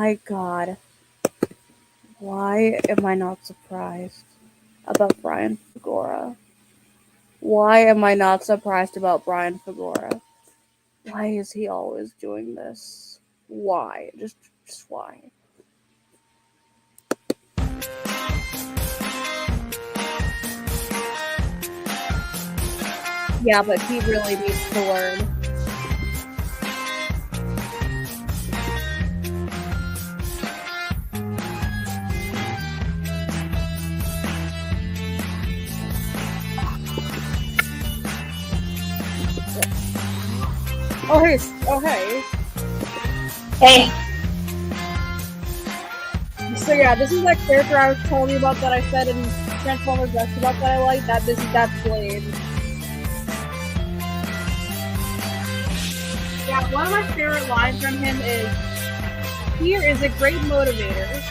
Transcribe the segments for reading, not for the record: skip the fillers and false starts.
my god. Why am I not surprised about Bryan Figureoa? Why am I not surprised about Bryan Figureoa? Why is he always doing this? Why? Just why? Yeah, but he really needs to learn. Oh hey, Hey. So yeah, this is that character I was telling you about that I said in Transformers Best about that I like. That's Blade. Yeah, one of my favorite lines from him is, "Fear is a great motivator."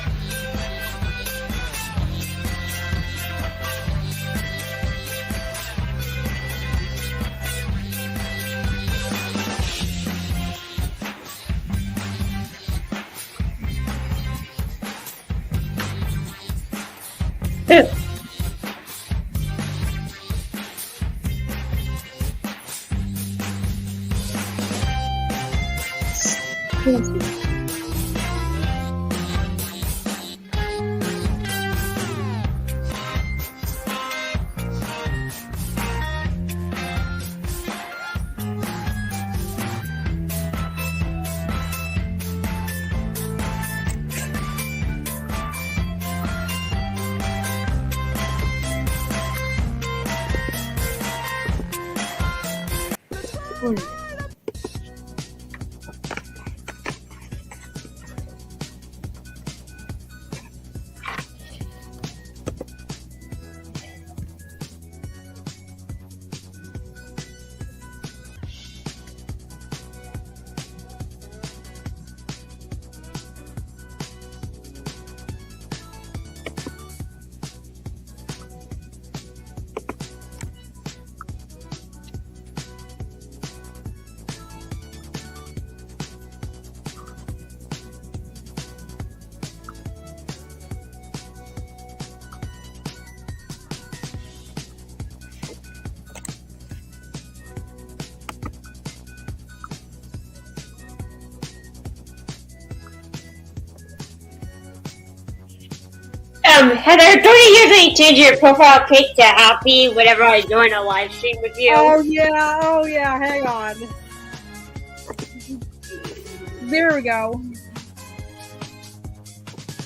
Heather, don't you usually change your profile pic to happy whenever I join a live stream with you? Oh yeah, hang on. There we go.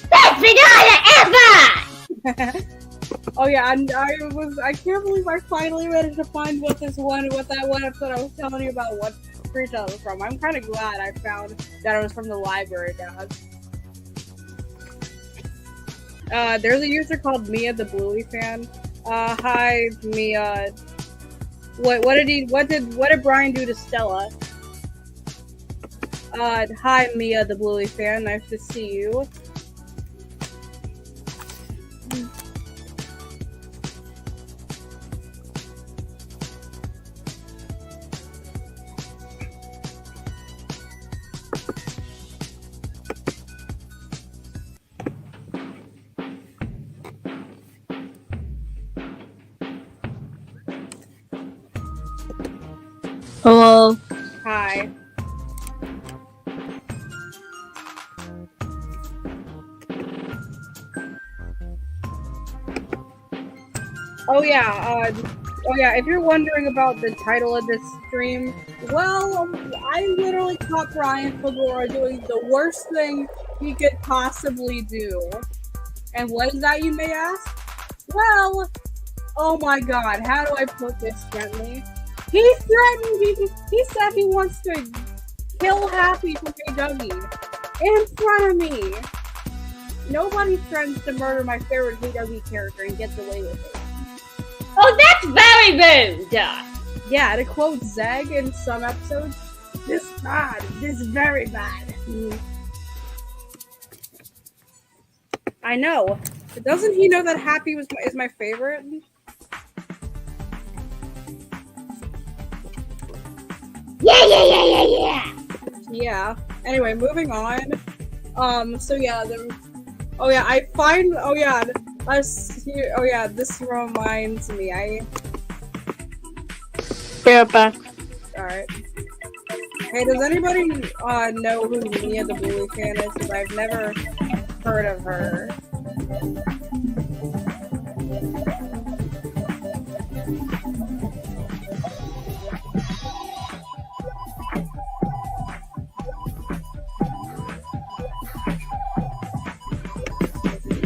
Best Figora ever! Oh yeah, and I can't believe I finally managed to find what that one episode I was telling you about, what screenshot it was from. I'm kind of glad I found that it was from the library, guys. There's a user called Mia the Bluey fan. Hi Mia. What did Bryan do to Stella? Hi Mia the Bluey fan. Nice to see you. Hello. Hi. Oh yeah, if you're wondering about the title of this stream, well, I literally caught Bryan Figureoa doing the worst thing he could possibly do. And what is that, you may ask? Well, oh my god, how do I put this gently? He threatened, he said he wants to kill Happy from KW in front of me. Nobody threatens to murder my favorite KW character and gets away with it. Oh, that's very rude! Yeah, to quote Zeg in some episodes, this is very bad. I know. But doesn't he know that Happy is my favorite? Yeah. Yeah. Anyway, moving on. So yeah, oh yeah, I find. Oh yeah, us here. Oh yeah, this reminds me. Bear back. All right. Hey, does anybody know who Mia the Bully fan is? Because I've never heard of her.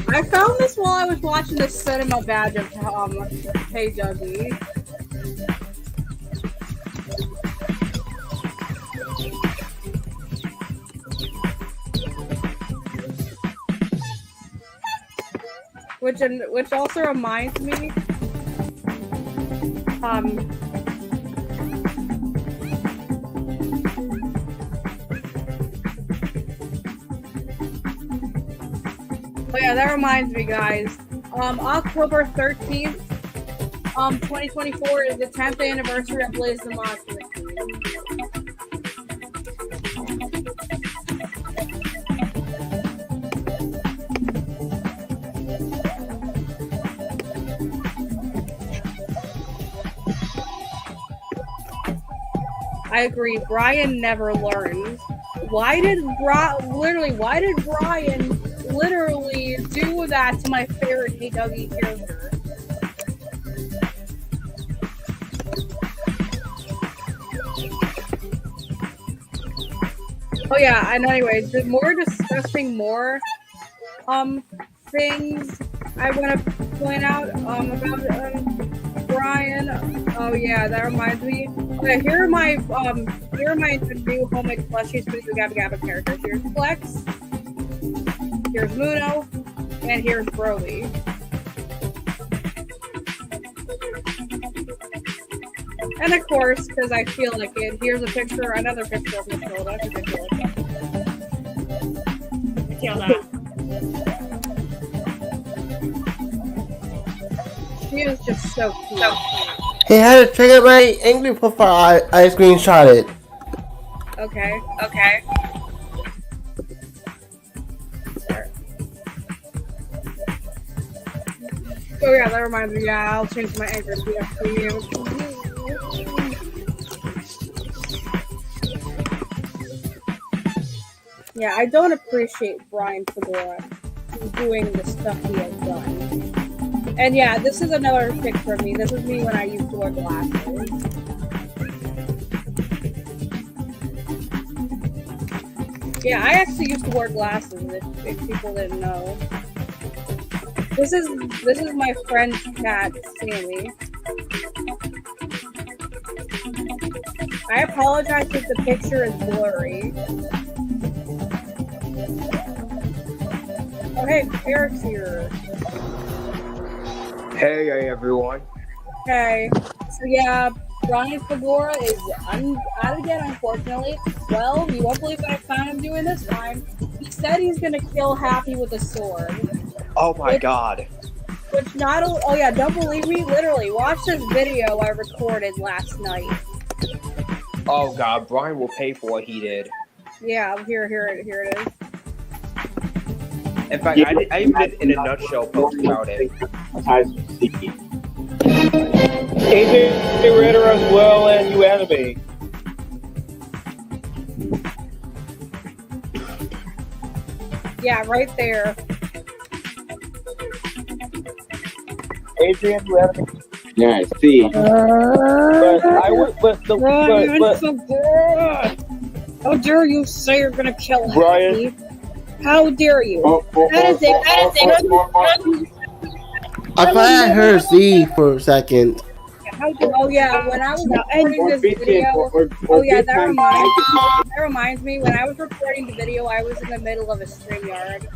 I found this while I was watching the cinema badge of Hey Dougie. Which also reminds me, oh yeah, that reminds me, guys. October 13th, 2024 is the 10th anniversary of Blaze the Monster Machine. I agree. Bryan never learns. Why did Bryan literally do that to my favorite Hey Dougie character? Oh yeah, and anyway, the more discussing more things I want to point out about Bryan. Oh yeah, that reminds me. Okay, here are my new homemade plushies for the Gaba Gaba characters. Here's Flex, here's Muno, and here's Broly. And of course, because I feel like it, here's another picture of Matilda, because I feel like it. Matilda. She is just so cute. Hey, how to check out my angry profile? I screenshot it. Okay. Oh yeah, that reminds me. Yeah, I'll change my anchor to PFP. Yeah, I don't appreciate Bryan Figureoa doing the stuff he has done. And yeah, this is another picture of me. This is me when I used to wear glasses. Yeah, I actually used to wear glasses, if people didn't know. This is my friend's cat, Sammy. I apologize if the picture is blurry. Oh hey, Eric's here. Hey everyone. Okay, so yeah, Bryan Figureoa is out again, unfortunately. Well, you won't believe what I found him doing this time. He said he's gonna kill Happy with a sword. Oh my god. Which oh yeah, don't believe me? Literally, watch this video I recorded last night. Oh god, Bryan will pay for what he did. Yeah, here it is. In fact, I even did in a nutshell post about it. AJ Ritter as well and you anime. Yeah, right there. Adrian, you anime. Yeah, I see. But how dare you say you're gonna kill Bryan. Happy? How dare you? That is it. I thought I heard Z for a second. Oh yeah, when I was recording this video, that reminds me. When I was recording the video, I was in the middle of a StreamYard.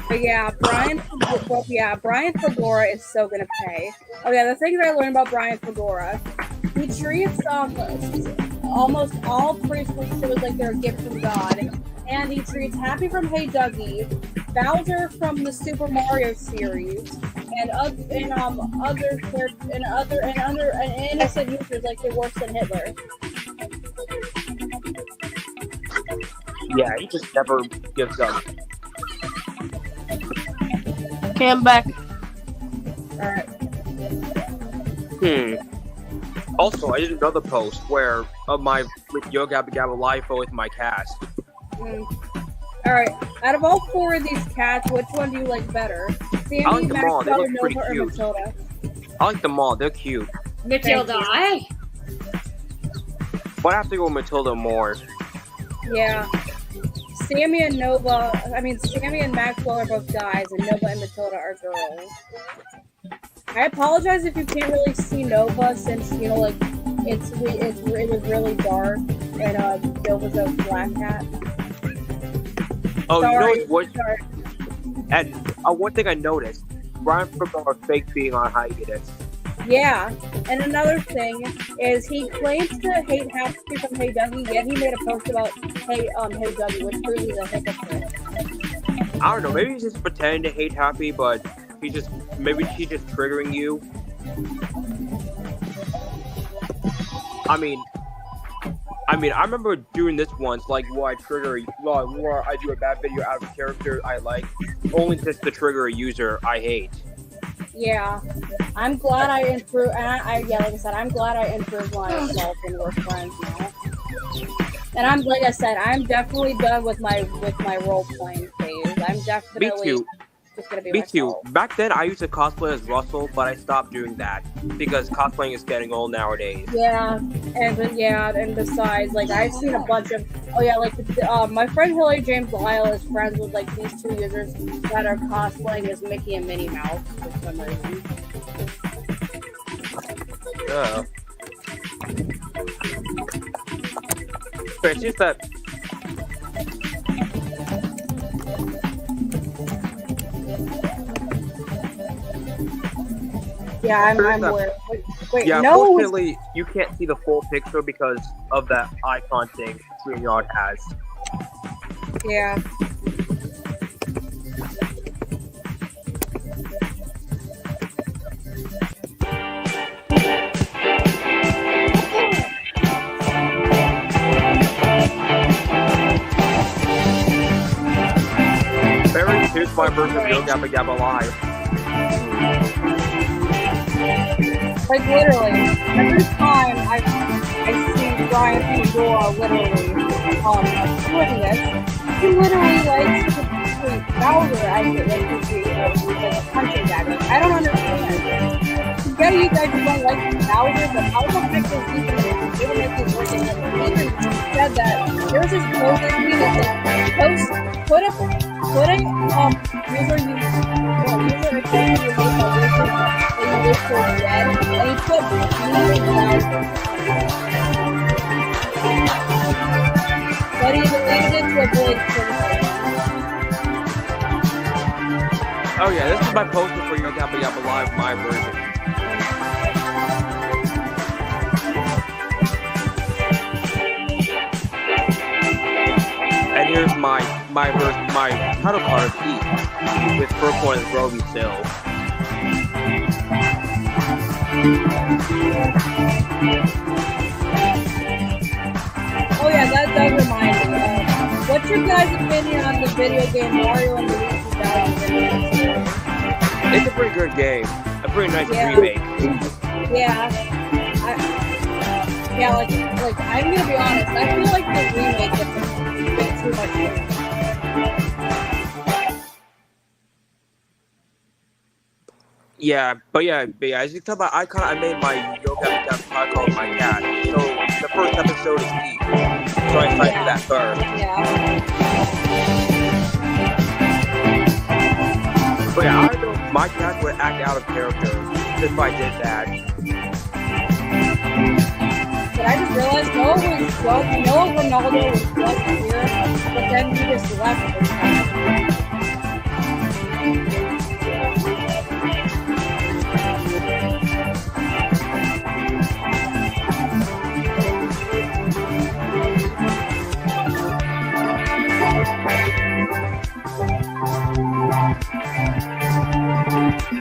But yeah, Bryan Figureoa is so gonna pay. Oh yeah, the things I learned about Bryan Figureoa, he treats almost all preschool shows like they're a gift from God, and he treats Happy from Hey Dougie, Bowser from the Super Mario series, and innocent users like they're worse than Hitler. Yeah, he just never gives up. Okay, I'm back. Alright. Also, I did another post where of my with Yo Gaba Gaba live with my cast. Alright. Out of all four of these cats, which one do you like better? Sandy, I like them all. They Maxwell, look pretty Nova, or cute. Matilda? I like them all. They're cute. Matilda, I. But I have to go with Matilda more. Yeah. Sammy and Maxwell are both guys, and Nova and Matilda are girls. I apologize if you can't really see Nova, since it was really dark, and Nova's a black cat. Oh, Sorry. you know what? Sorry. And one thing I noticed, Bryan Figureoa fake being on hiatus. Yeah, and another thing is he claims to hate Happy from Hey Dougie, yet he made a post about Hey Dougie, which proves he's a hypocrite. I don't know. Maybe he's just pretending to hate Happy, but he's just triggering you. I mean, I remember doing this once, like where I do a bad video out of a character I like, only just to trigger a user I hate. Yeah, I'm glad I improved. Like I said, I'm glad I improved myself and we're friends now. And I'm definitely done with my role playing phase. I'm definitely just gonna be myself. Me too. Back then, I used to cosplay as Russell, but I stopped doing that because cosplaying is getting old nowadays. Yeah, and besides, like I've seen a bunch of my friend Hillary James Lyle is friends with like these two users that are cosplaying as Mickey and Minnie Mouse for some reason. Yeah. But it's just that. Yeah, I'm aware. Wait, Yeah, no. unfortunately, you can't see the full picture because of that icon thing StreamYard has. Yeah. Barry, here's my version of Yo Gaba Gaba Live. Like literally, every time I see Bryan Figureoa literally doing this, he literally likes to treat Bowser as like a punching bag. Like, I don't understand. Yeah, you guys don't like Bowser, but how the heck is he gonna make this work? He even said that there's this post that he that put a user account you make a wizard and you wish for dead, and he put Bowser. But he deleted it to avoid criticism. Oh yeah, this is my poster for Yo Gaba Gaba Live, my version. And here's my title card of Heat with Purple and Groby still. Oh yeah, that does remind me. What's your guys' opinion on the video game Mario and Luigi Bowser? It's a pretty good game. A pretty nice remake. Yeah. Like I'm gonna be honest. I feel like the remake is a bit too much fun. Yeah, but as you can tell by icon, I made my Yo Gaba Gaba called my cat. So the first episode is Heat. So I tried to do that first. Yeah. But yeah, I don't know if my cat would act out of character if I did that. But I just realized Noah Ronaldo was just here, but then he just left this time. Yeah,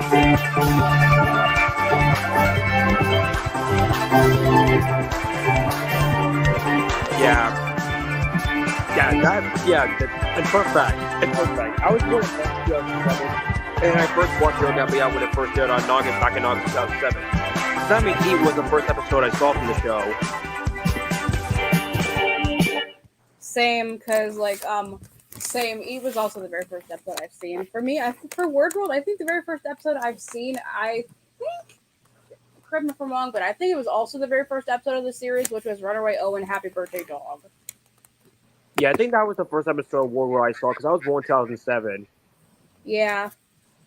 and fun fact, I was born in 2007, and I first watched Yo Gaba Gaba when it first aired on Noggin back in August 2007. So that means E was the first episode I saw from the show. Same, cause same. Eve was also the very first episode I've seen. For me, for Word World, I think the very first episode I've seen, I think, correct me if I'm wrong, but I think it was also the very first episode of the series, which was Runaway Owen, Happy Birthday Dog. Yeah, I think that was the first episode of World War I saw because I was born in 2007. Yeah,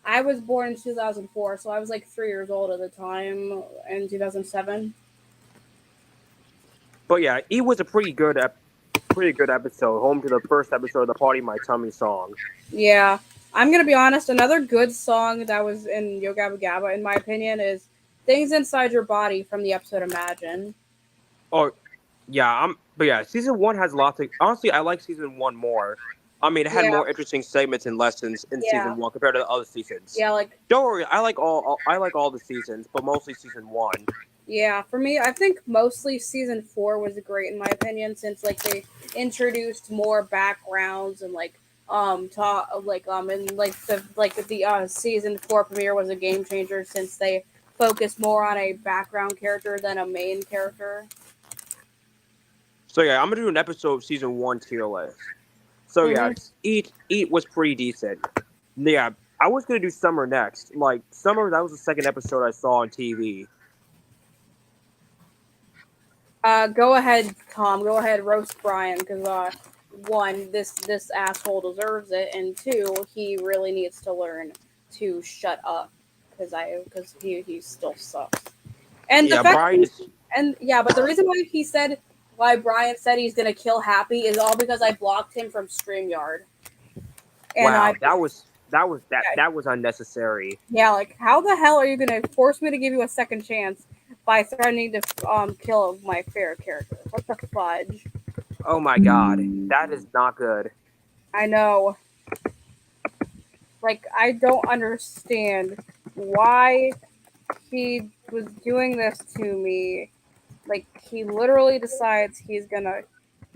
I was born in 2004, so I was like 3 years old at the time in 2007. But yeah, E was a pretty good episode, home to the first episode of the Party My Tummy song. Yeah, I'm gonna be honest. Another good song that was in Yo Gabba Gabba, in my opinion, is "Things Inside Your Body" from the episode Imagine. Oh, yeah, but yeah, season 1 has lots of. Honestly, I like season 1 more. I mean, it had more interesting segments and lessons in season 1 compared to the other seasons. Yeah, like don't worry, I like all the seasons, but mostly season 1. Yeah, for me, I think mostly season 4 was great in my opinion, since like they introduced more backgrounds and the season 4 premiere was a game changer since they focused more on a background character than a main character. So yeah, I'm gonna do an episode of season 1 tier list. So yeah, Eat was pretty decent. Yeah, I was gonna do Summer next. Like Summer, that was the second episode I saw on TV. Go ahead, Tom. Go ahead, roast Brian, because one, this asshole deserves it, and two, he really needs to learn to shut up, because he still sucks. And Yeah, the fact Brian is. but the reason why Brian said he's gonna kill Happy is all because I blocked him from StreamYard. And Wow, that was unnecessary. Yeah, like how the hell are you gonna force me to give you a second chance by threatening to kill my favorite character? What the fudge? Oh my god, that is not good. I know. Like, I don't understand why he was doing this to me. Like, he literally decides he's gonna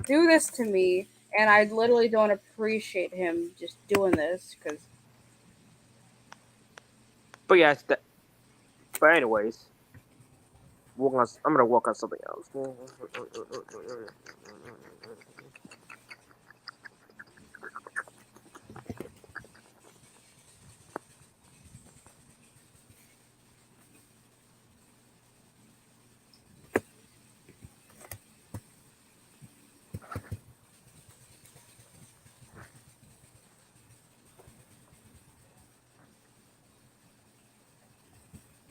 do this to me, and I literally don't appreciate him just doing this, because... But yes, but anyways, I'm gonna work on something else.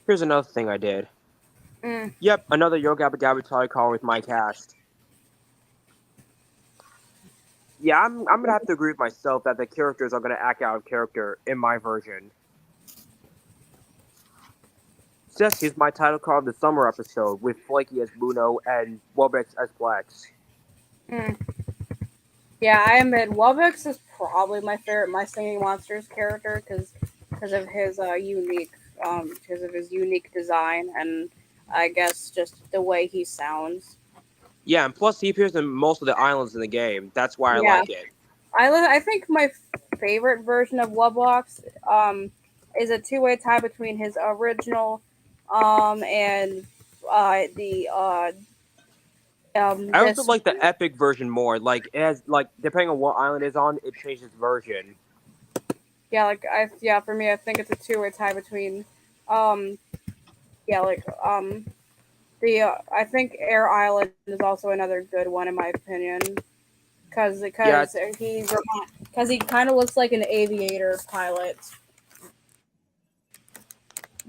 Here's another thing I did. Yep, another Yo Gabba Gabba Toy call with my cast. Yeah, I'm gonna have to agree with myself that the characters are gonna act out of character in my version. Yes, here's my title card of the summer episode with Flaky as Bruno and Wobex as Plex. Yeah, I admit Wobex is probably my favorite My Singing Monsters character because of his unique design and I guess just the way he sounds. Yeah, and plus he appears in most of the islands in the game. That's why I like it. I think my favorite version of Wubbox is a two-way tie between his original and the I also like the epic version more. Like it has depending on what island it's on, it changes version. Yeah, for me, I think it's a two-way tie between I think Air Island is also another good one in my opinion, because he kind of looks like an aviator pilot.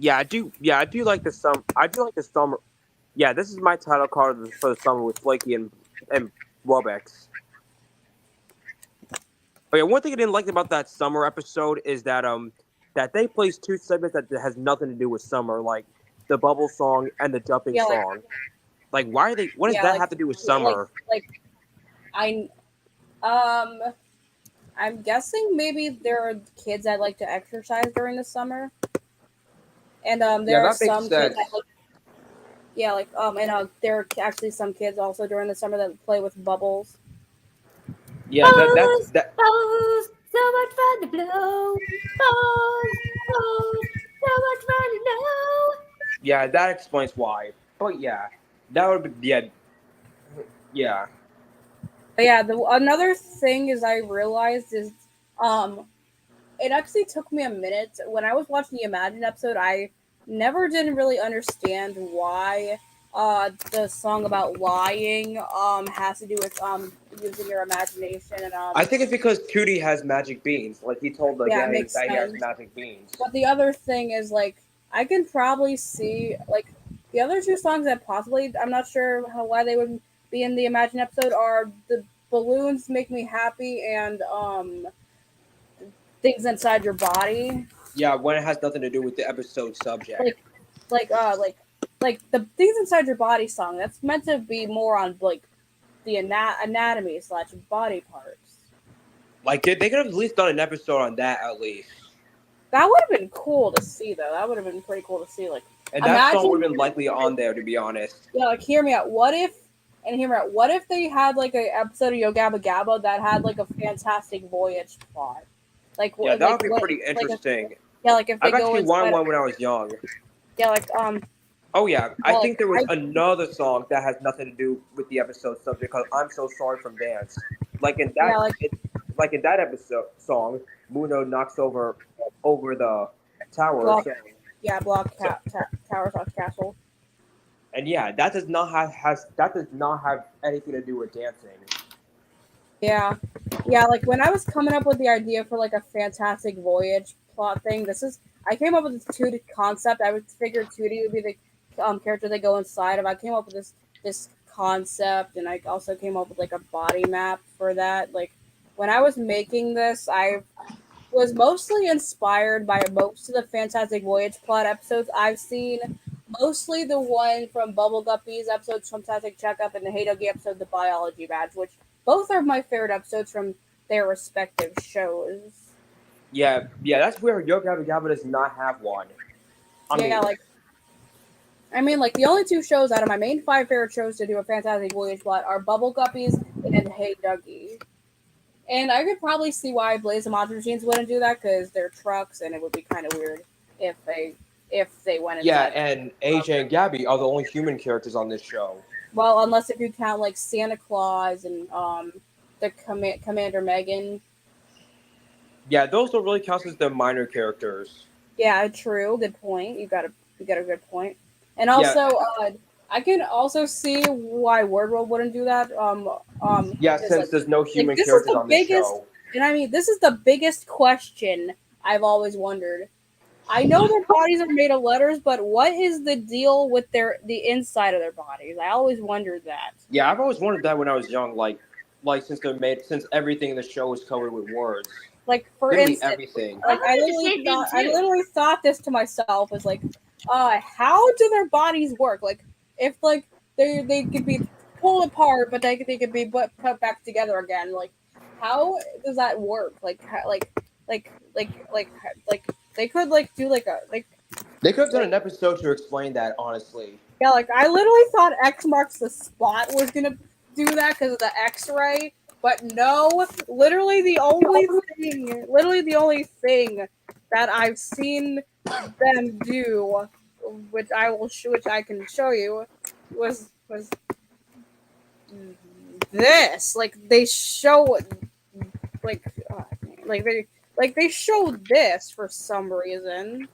I do like the summer. Yeah, this is my title card for the summer with Flaky and Wobex. Oh yeah, one thing I didn't like about that summer episode is that that they placed two segments that has nothing to do with summer, like the bubble song and the jumping song. Like, why are they? What does that have to do with summer? I'm guessing maybe there are kids that like to exercise during the summer. And Yeah, there are that makes some kids sense. that like, yeah, like there are actually some kids also during the summer that play with bubbles. Yeah, Balls, that. balls, so much fun to blow. Balls, balls, so much fun to know. Yeah, that explains why. But yeah, that would be yeah. But yeah, another thing is I realized is um it actually took me a minute when I was watching the Imagine episode. I never didn't really understand why the song about lying has to do with using your imagination and I think it's because Tootie has magic beans. Like he told the yeah, it gang makes that he has sense. magic beans. But the other thing is like I can probably see like the other two songs that possibly I'm not sure why they would be in the Imagine episode are the balloons make me happy and things inside your body. Yeah, when it has nothing to do with the episode subject. Like like the things inside your body song that's meant to be more on like the anatomy slash body parts. Like they could have at least done an episode on that at least. That would have been cool to see though. That would have been pretty cool to see. Like And that song would imagine have been likely on there, to be honest. yeah, like hear me out. What if they had like an episode of Yo Gaba Gaba that had like a fantastic voyage plot? Like Yeah, that would be what pretty interesting. yeah, like if they I've go actually wanted inside one when I was young. yeah, like Oh yeah, I well, think like there was another song that has nothing to do with the episode subject called "I'm So Sorry" from Dance. Like in that, yeah, like like in that episode song, Muno knocks over the tower. block So, yeah, Tower Talk Castle. and yeah, that does not have anything to do with dancing. Yeah. Yeah, like when I was coming up with the idea for like a fantastic voyage plot thing, I came up with this Tootie concept. I would figure Tootie would be the character they go inside of. I came up with this concept and I also came up with like a body map for that. Like when I was making this, I was mostly inspired by most of the Fantastic Voyage plot episodes I've seen. Mostly the one from Bubble Guppies episode, Fantastic Checkup, and the Hey Dougie episode, The Biology Badge, which both are my favorite episodes from their respective shows. Yeah, that's where Yo Gabba Gabba does not have one. I mean, like the only two shows out of my main 5 favorite shows to do a Fantastic Voyage plot are Bubble Guppies and Hey Dougie. And I could probably see why Blaze and Monster Machines wouldn't do that because they're trucks, and it would be kind of weird if they went inside. Yeah, and AJ and Gabby are the only human characters on this show. Well, unless if you count like Santa Claus and the Commander Megan. Yeah, those don't really count as the minor characters. Yeah, true. Good point. You got a good point. And also, I can also see why Wordworld wouldn't do that. Yeah, since there's no human characters on this show. And I mean, this is the biggest question I've always wondered. I know their bodies are made of letters, but what is the deal with the inside of their bodies? I always wondered that. Yeah, I've always wondered that when I was young. Like since everything in the show is covered with words. Like for literally instance, everything. Like I literally thought this to myself was like, how do their bodies work? Like if like they could be pulled apart, but they could be put back together again. Like how does that work? Like they could like do like a like. They could have done an episode to explain that, honestly. Yeah, like I literally thought X marks the spot was gonna do that because of the X-ray, but no. Literally the only thing that I've seen them do, which I can show you, was this. Like they show, they showed this for some reason.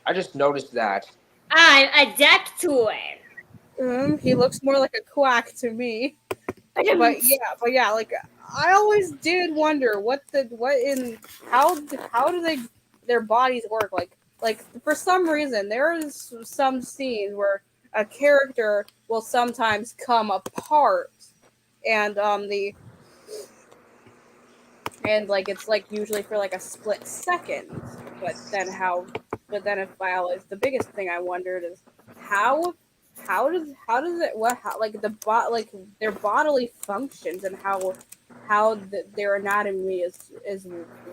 I just noticed that. I'm adept to it. He looks more like a quack to me. But yeah, like I always did wonder how do their bodies work? Like for some reason there is some scenes where a character will sometimes come apart, and like it's like usually for like a split second. But then if the biggest thing I wondered is how does their bodily functions and how their anatomy is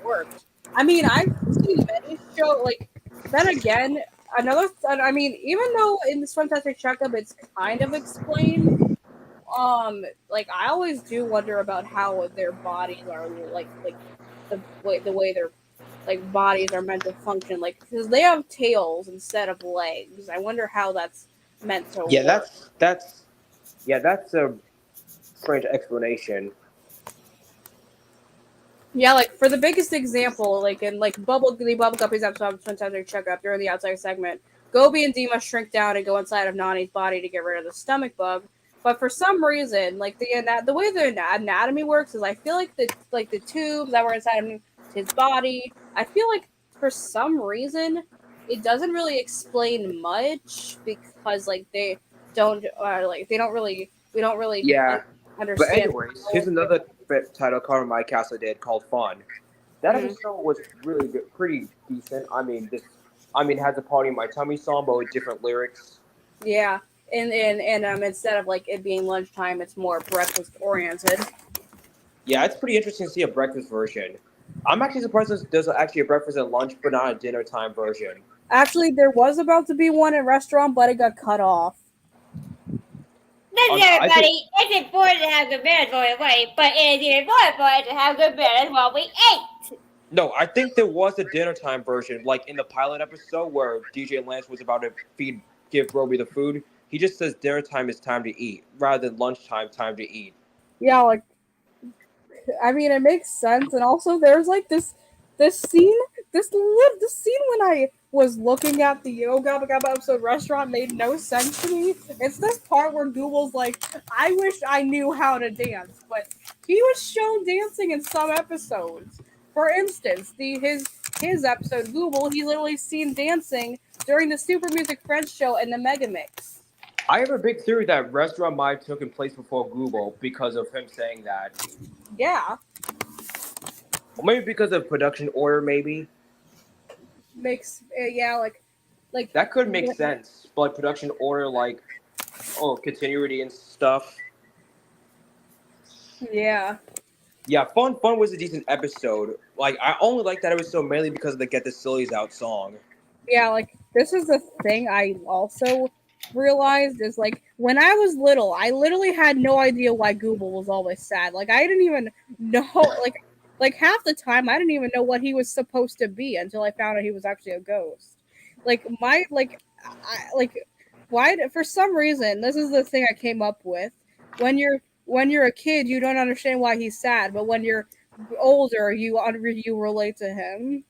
worked. I mean, I've seen many shows. Like then again, I mean, even though in this fantastic checkup it's kind of explained, like I always do wonder about how their bodies are like the way their like bodies are meant to function, like because they have tails instead of legs. I wonder how that's meant to Yeah, work. that's a strange explanation. Yeah, like for the biggest example, like in like the Bubble Guppies episode of Fantastic Checkup during the outside segment, Gobi and Dima shrink down and go inside of Nani's body to get rid of the stomach bug. But for some reason, like the way the anatomy works is, I feel like the tubes that were inside of his body, I feel like for some reason it doesn't really explain much because like they don't really we don't really Yeah, but understand. anyways, here's another title card my castle did called Fun. That Mhm. episode was really good, pretty decent. It has a party in my tummy song, but with different lyrics. Yeah, and instead of like it being lunchtime, it's more breakfast oriented. Yeah, it's pretty interesting to see a breakfast version. I'm actually surprised there's actually a breakfast and lunch, but not a dinner time version. Actually, there was about to be one at restaurant, but it got cut off. Listen, I think everybody, it's important to have good manners while we wait, but it is even more important to have good manners while we eat. no, I think there was a dinner time version, like in the pilot episode where DJ Lance was about to give Roby the food. He just says dinner time is time to eat, rather than lunchtime time to eat. Yeah, like I mean, it makes sense, and also there's like this scene, this scene when I was looking at the Gaba Gaba episode restaurant made no sense to me. It's this part where Google's like, "I wish I knew how to dance," but he was shown dancing in some episodes. For instance, his episode Google, he literally seen dancing during the Super Music Friends show and the Mega Mix. I have a big theory that restaurant might have taken place before Google because of him saying that. Yeah, Or maybe because of production order, maybe. makes yeah like That could make sense. But like production order, like, continuity and stuff. yeah. Yeah, Fun was a decent episode. Like, I only like that episode mainly because of the Get the Sillies Out song. Yeah, like this is the thing I also realized is like when I was little, I literally had no idea why Google was always sad. Like I didn't even know like half the time I didn't even know what he was supposed to be until I found out he was actually a ghost. Like why for some reason this is the thing I came up with. When you're a kid, you don't understand why he's sad, but when you're older, you relate to him.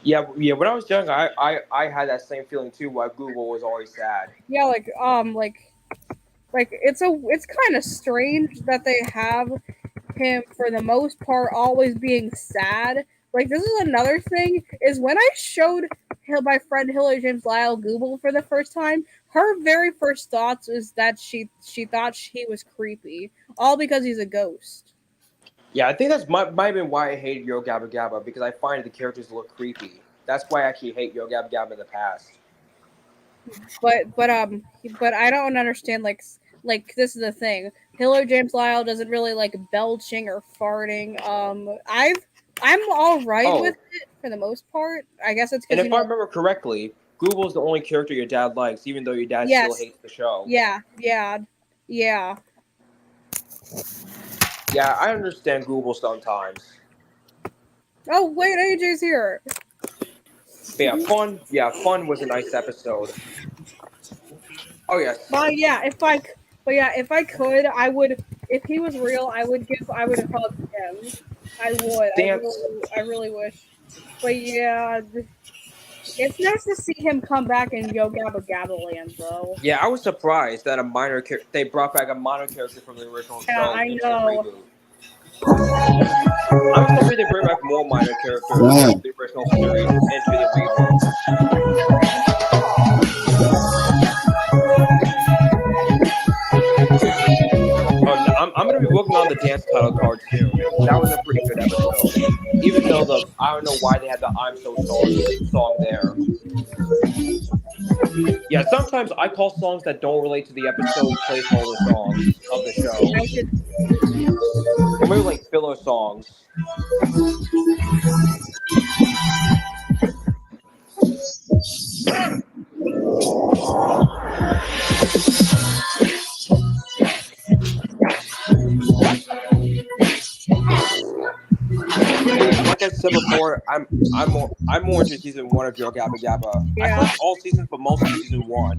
Yeah. When I was young, I had that same feeling too. Why Google was always sad. Yeah, like it's kind of strange that they have him for the most part always being sad. Like this is another thing is when I showed my friend Hillary James Lyle Google for the first time, her very first thoughts is that she thought he was creepy, all because he's a ghost. Yeah, I think that's might have been why I hated Yo Gabba Gabba, because I find the characters look creepy. That's why I actually hate Yo Gabba Gabba in the past. But I don't understand like this is the thing. Hillary James Lyle doesn't really like belching or farting. I'm all right with it for the most part. I guess it's And because if I remember correctly, Google's the only character your dad likes, even though your dad still hates the show. Yeah. Yeah, I understand Google sometimes. Oh wait, AJ's here. But Fun was a nice episode. Oh yes. But if I could, I would. If he was real, I would have hugged him. I would. I really wish. But yeah, it's nice to see him come back in Yo Gabba Gabba Land, though. Yeah, I was surprised that they brought back a minor character from the original show. Yeah, I know. I'm hoping they bring back more minor characters from the original series into the reboot. I'm going to be working on the dance title card soon. That was a pretty good episode. Even though I don't know why they had the I'm So Sorry song there. Yeah, sometimes I call songs that don't relate to the episode placeholder songs of the show. Or maybe like filler songs. more into season 1 of Your Gaba Gaba. I Yeah. watched all seasons, but mostly season 1.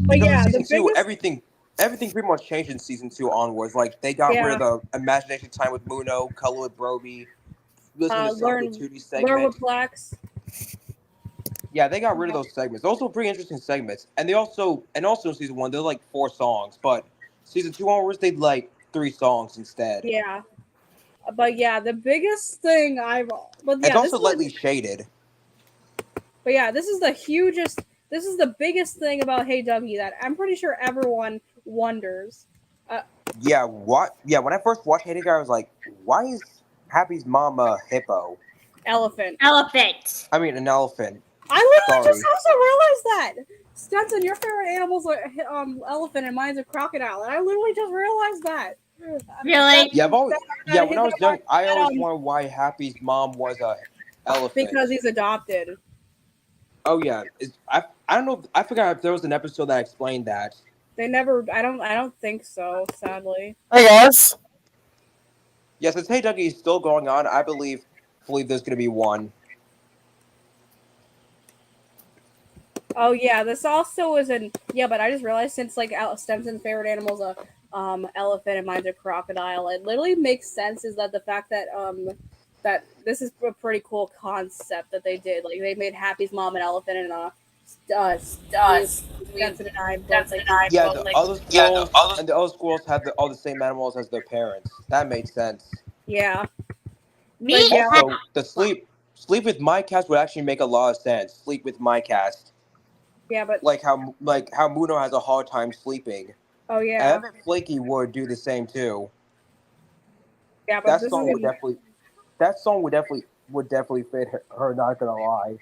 But Because yeah, in the season 2, biggest. everything pretty much changed in season 2 onwards. Like they got rid Yeah. of the imagination time with Muno, color with Broby, listening to some of the Learn 2D learn segment. with blacks. Yeah, they got rid of those segments. Those were pretty interesting segments. And also in season 1, they're like 4 songs, but season 2 onwards they'd like 3 songs instead. Yeah. But yeah, the biggest thing I've. But It's yeah, this also is. lightly shaded. But yeah, this is the hugest. This is the biggest thing about Hey Dougie that I'm pretty sure everyone wonders. Yeah, what? Yeah, when I first watched Hating Guy, I was like, why is Happy's mom a hippo? Elephant. Elephant. I mean, an elephant. I literally Sorry. just also realized that. Stenson, your favorite animal's a elephant and mine's a crocodile, and I literally just realized that. Really? Yeah, I've always, yeah. When I was young, I always that, wondered why Happy's mom was a elephant. because he's adopted. Oh yeah, I don't know. I forgot if there was an episode that explained that. They never. I don't think so. Sadly. I guess. Yeah, since Hey Dougie is still going on, I believe there's gonna be one. Oh yeah, this also is an but I just realized since like Stenson's favorite animal's a elephant and mine's a crocodile, it literally makes sense. Is that the fact that that this is a pretty cool concept that they did. Like they made Happy's mom an elephant and Stenson and I both like Yeah, the other squirrels and the other squirrels had all the same animals as their parents. That made sense. yeah. Me? Yeah. Also, the sleep with my cast would actually make a lot of sense. Sleep with my cast. Yeah, but Like how Muno has a hard time sleeping. oh yeah, And I bet Flaky would do the same too. yeah, but That this song is would definitely fit her, not gonna lie.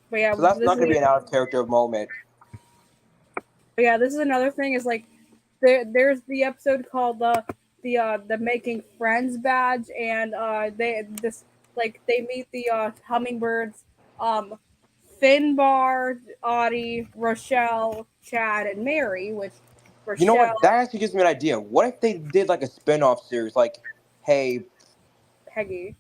but yeah, So that's this not is gonna be an out of character moment. but yeah, this is another thing. Is like there's the episode called the Making Friends badge, and they meet the Hummingbirds, Finbar, Audie, Rochelle, Chad, and Mary. Which You know Rochelle, what? That actually gives me an idea. What if they did like a spin-off series, like, hey, Peggy.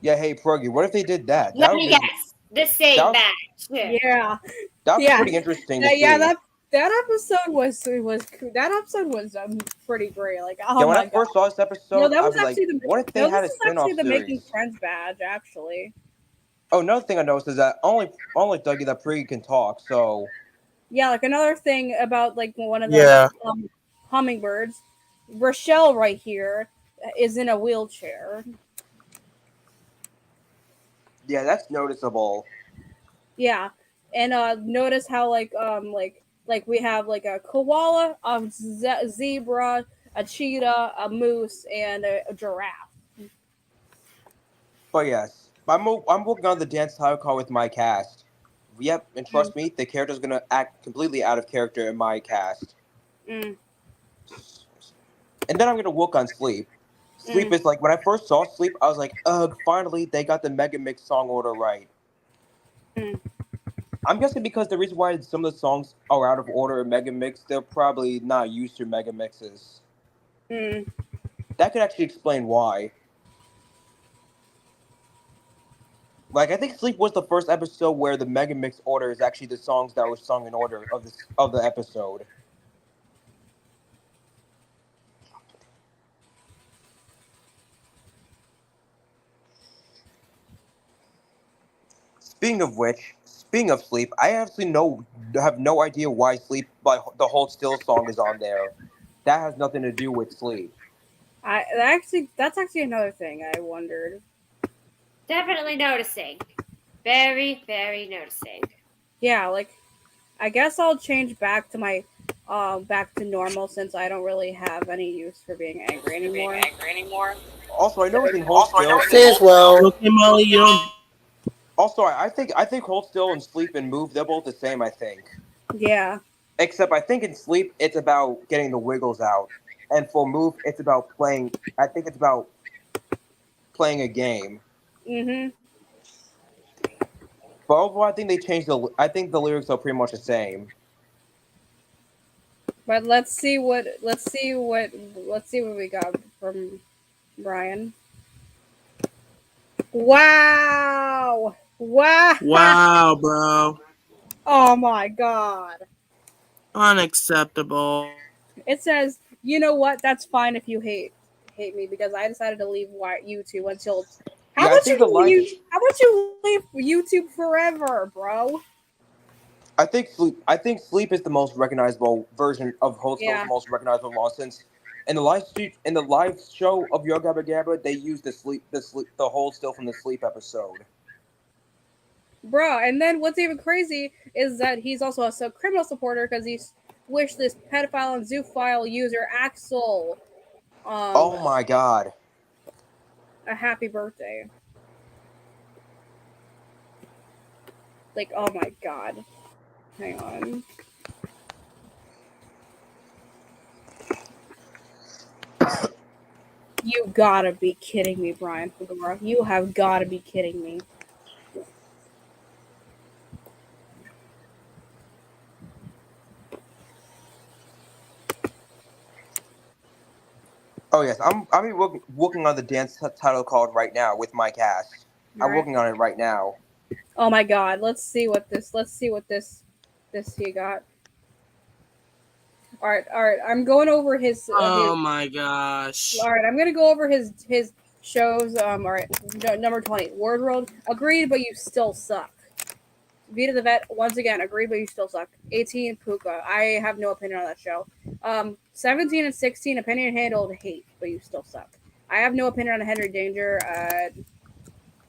yeah, hey, Pruggy. What if they did that? Let me guess. The same that match. Yeah, would be yeah, pretty interesting to see. yeah. That episode was pretty great. Like, oh Yeah, when my I first saw this no, episode, that I'd was be like, actually the what if they no. had This a is actually spin-off the Making series? Friends badge, actually. Oh, another thing I noticed is that only Dougie that Pruggy can talk. So Yeah, like another thing about like one of the Yeah. hummingbirds, Rochelle right here is in a wheelchair. yeah, that's noticeable. Yeah, and notice how like we have like a koala, a zebra, a cheetah, a moose, and a giraffe. But yes, I'm working on the dance title card with my cast. Yep, and trust me, the character's gonna act completely out of character in my cast. Mm. And then I'm gonna work on Sleep. Sleep is like when I first saw Sleep, I was like, ugh, finally they got the Mega Mix song order right. Mm. I'm guessing because the reason why some of the songs are out of order in Mega Mix, they're probably not used to Mega Mixes. Mm. That could actually explain why. Like I think Sleep was the first episode where the Mega Mix order is actually the songs that were sung in order of the episode. Speaking of Sleep, I actually have no idea why Sleep by the Hold Still song is on there. That has nothing to do with Sleep. That's actually another thing I wondered. Definitely noticing. Very, very noticing. Yeah, like I guess I'll change back to my back to normal since I don't really have any use for being angry anymore. Also, I noticed in Hold Still. Say as well. Okay, Molly, you don't. Also, I think Hold Still and Sleep and Move, they're both the same. I think, Yeah. except I think in Sleep it's about getting the wiggles out, and for Move it's about playing. I think it's about playing a game. Mhm. But overall, I think they changed I think the lyrics are pretty much the same. But let's see what we got from Bryan. Wow! Wow! Wow, bro. Oh my god. Unacceptable. It says, you know what? That's fine if you hate me because I decided to leave YouTube until. How Yeah, I about think the live. you leave YouTube forever, bro? I think sleep is the most recognizable version of Hosto's Yeah, most recognizable law since in the live show of Yo Gabba Gabba they used the whole still from the sleep episode. bro. And then what's even crazy is that he's also a criminal supporter because he wished this pedophile and zoophile user Axel Oh my god. a happy birthday. Like, oh my god. Hang on. You gotta be kidding me, Bryan Figueroa. You have gotta be kidding me. Oh yes, I'm working on the dance title card right now with my cast. All I'm right. working on it right now. Oh my god. Let's see what this he got. All right. I'm going over his. Oh my gosh. All right, I'm gonna go over his shows. All right, number 20, Word World. Agreed, but you still suck. Vita the Vet, once again, agreed, but you still suck. 18, Puka. I have no opinion on that show. 17 and 16, opinion handled, hate, but you still suck. I have no opinion on Henry Danger.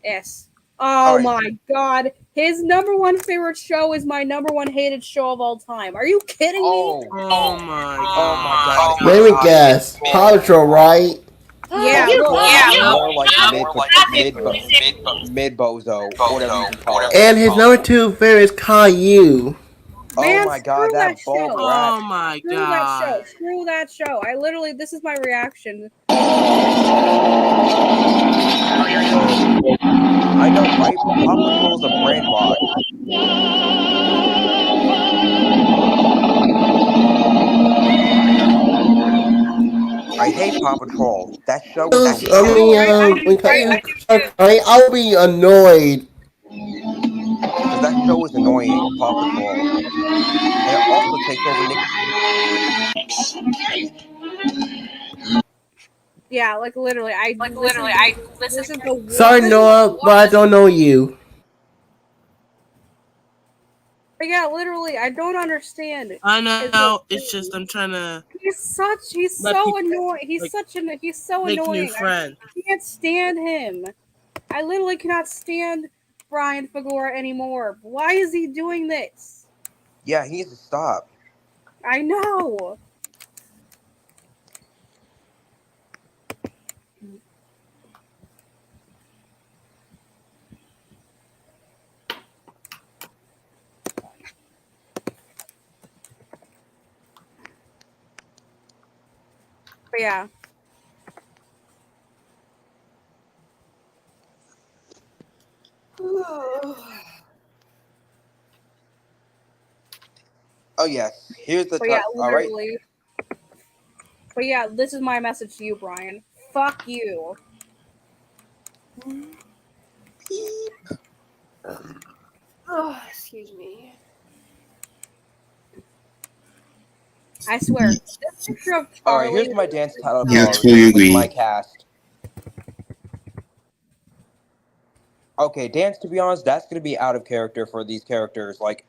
S. All Oh right. my god. His number one favorite show is my number one hated show of all time. Are you kidding me? Oh my Oh my god. god. Let me guess. Paw Patrol, right? Yeah, You well, More like mid bozo, whatever you can call it. And his number two favorite is Caillou. Oh man, my god, screw that that bald show. rat. Oh my Screw that show. god. Screw that show. I literally, this is my reaction. I know, right? Paw Patrol is a brain rot. I hate Paw Patrol. That show is the I worst. mean, when Caillou starts crying, I'll be annoyed. Because that show is annoying, Paw Patrol. And it also takes over Nick. Yeah, like literally, I listen. This is the Sorry, this is, Noah, but I don't know you. but yeah, literally, I don't understand. I Is the know. It's just I'm trying to he's let so people annoying. like He's so make new annoying. friends. I can't stand him. I literally cannot stand Bryan Figureoa anymore. Why is he doing this? Yeah, he needs to stop. I know. But yeah. Oh yes, here's the But yeah, all right. literally. But yeah, this is my message to you, Bryan. Fuck you. Oh, excuse me. I swear. This picture of All right, Charlie. here's my dance title Yeah, card totally. with my cast. Okay, dance. To be honest, that's gonna be out of character for these characters. Like,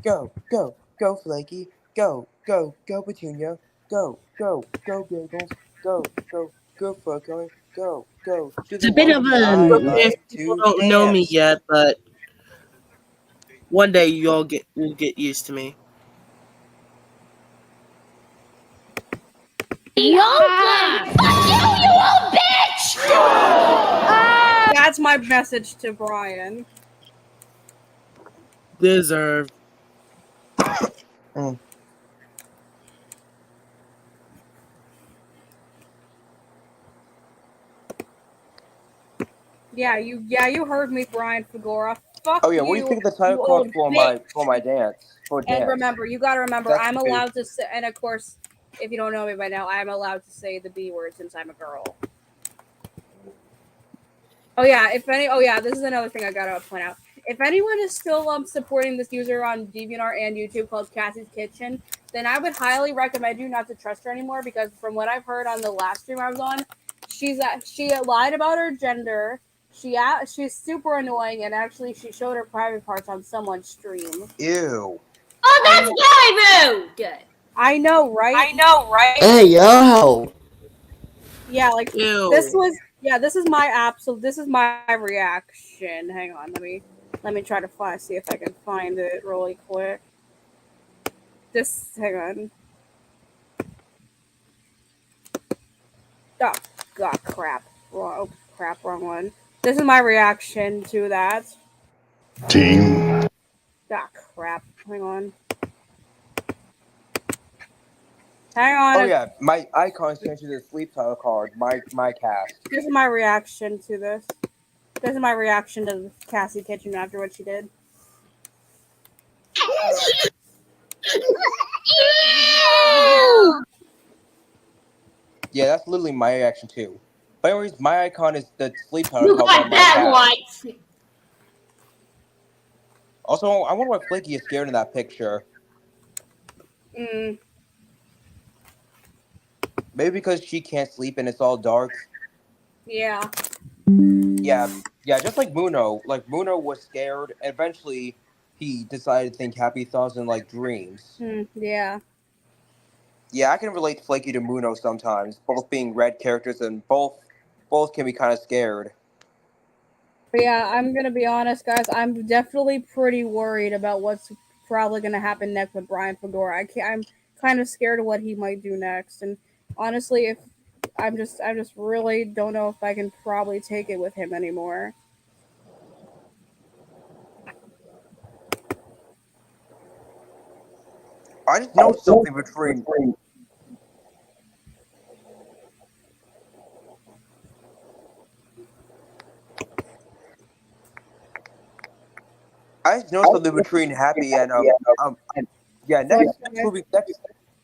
go, go, go, Flaky, go, go, go, Petunia, go, go, go, Giggles, go, go, go, Fuckling, go, go. To It's a the bit of ones I a. If like people to don't know me dance. yet, but one day you all will get used to me. Yoga! Fuck you, you old bitch! That's my message to Bryan. Deserve. Mm. Yeah, you heard me, Bryan Figueroa. Fuck Oh yeah, you, what do you think of the title you card old for bitch. my dance? For And dance. remember, you gotta remember, That's I'm the big- allowed to say, and of course, if you don't know me by now, I'm allowed to say the B word since I'm a girl. Oh yeah, this is another thing I gotta point out. If anyone is still supporting this user on DeviantArt and YouTube called Cassie's Kitchen, then I would highly recommend you not to trust her anymore because from what I've heard on the last stream I was on, she lied about her gender. She's super annoying and actually she showed her private parts on someone's stream. Ew. Oh, that's very rude. I know, right? Hey, yo! Yeah, like Ew. this is my reaction. Hang on, let me try to see if I can find it really quick. Hang on. Oh god, crap. Wrong one. This is my reaction to that. Team. Ah, crap. Hang on. Hang on. Oh yeah, my icons changed to the sleep title card. My cast. This is my reaction to this. This is my reaction to Cassie Kitchen after what she did. Yeah, that's literally my reaction too. But anyways, my icon is the sleep title You card got on my that cast. right. Also, I wonder why Flaky is scared in that picture. Maybe because she can't sleep and it's all dark. Yeah. Yeah, just like Muno. Like, Muno was scared, and eventually he decided to think happy thoughts and, like, dreams. Yeah. Yeah, I can relate Flaky to Muno sometimes, both being red characters and both can be kind of scared. But yeah, I'm gonna be honest, guys. I'm definitely pretty worried about what's probably gonna happen next with Bryan Figura. I'm kind of scared of what he might do next, and honestly, if I just really don't know if I can probably take it with him anymore. I just know something between. I just know something between Happy and yeah.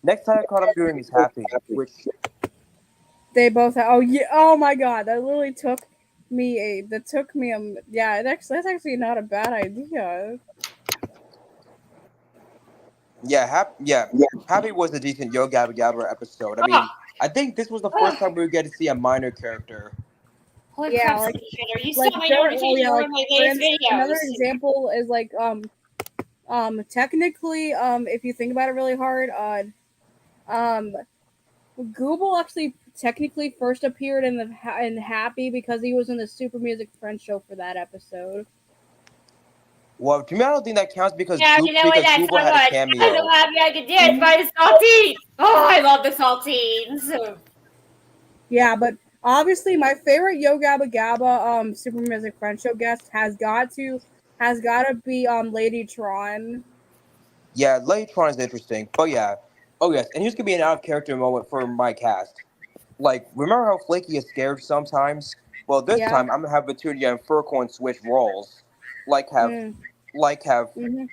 Next time I'm doing is Happy, which They both have, oh my god, that literally took me that's actually not a bad idea. Happy was a decent Yo Gabba Gabba episode. I mean, I think this was the first time we would get to see a minor character. Holy Yeah, crap, like- Shitter. You like saw my there- notification yeah, on like, my for latest instance, videos. another example is like technically if you think about it really hard, Google actually technically first appeared in Happy because he was in the Super Music Friends show for that episode. Well, to me, I don't think that counts because Yeah, you know what? That's Google so had a much. cameo. I'm so happy I could dance by the saltines. Oh, I love the saltines. Yeah, but obviously my favorite Yo Gabba Gabba Super Music Friends show guest has got to be Lady Tron. Yeah, Latron is interesting, but yeah. Oh yes, and here's gonna be an out of character moment for my cast. Like, remember how Flaky is scared sometimes? Well, this Yeah. time I'm gonna have Petunia and Furcorn switch roles. Like have Mhm. in the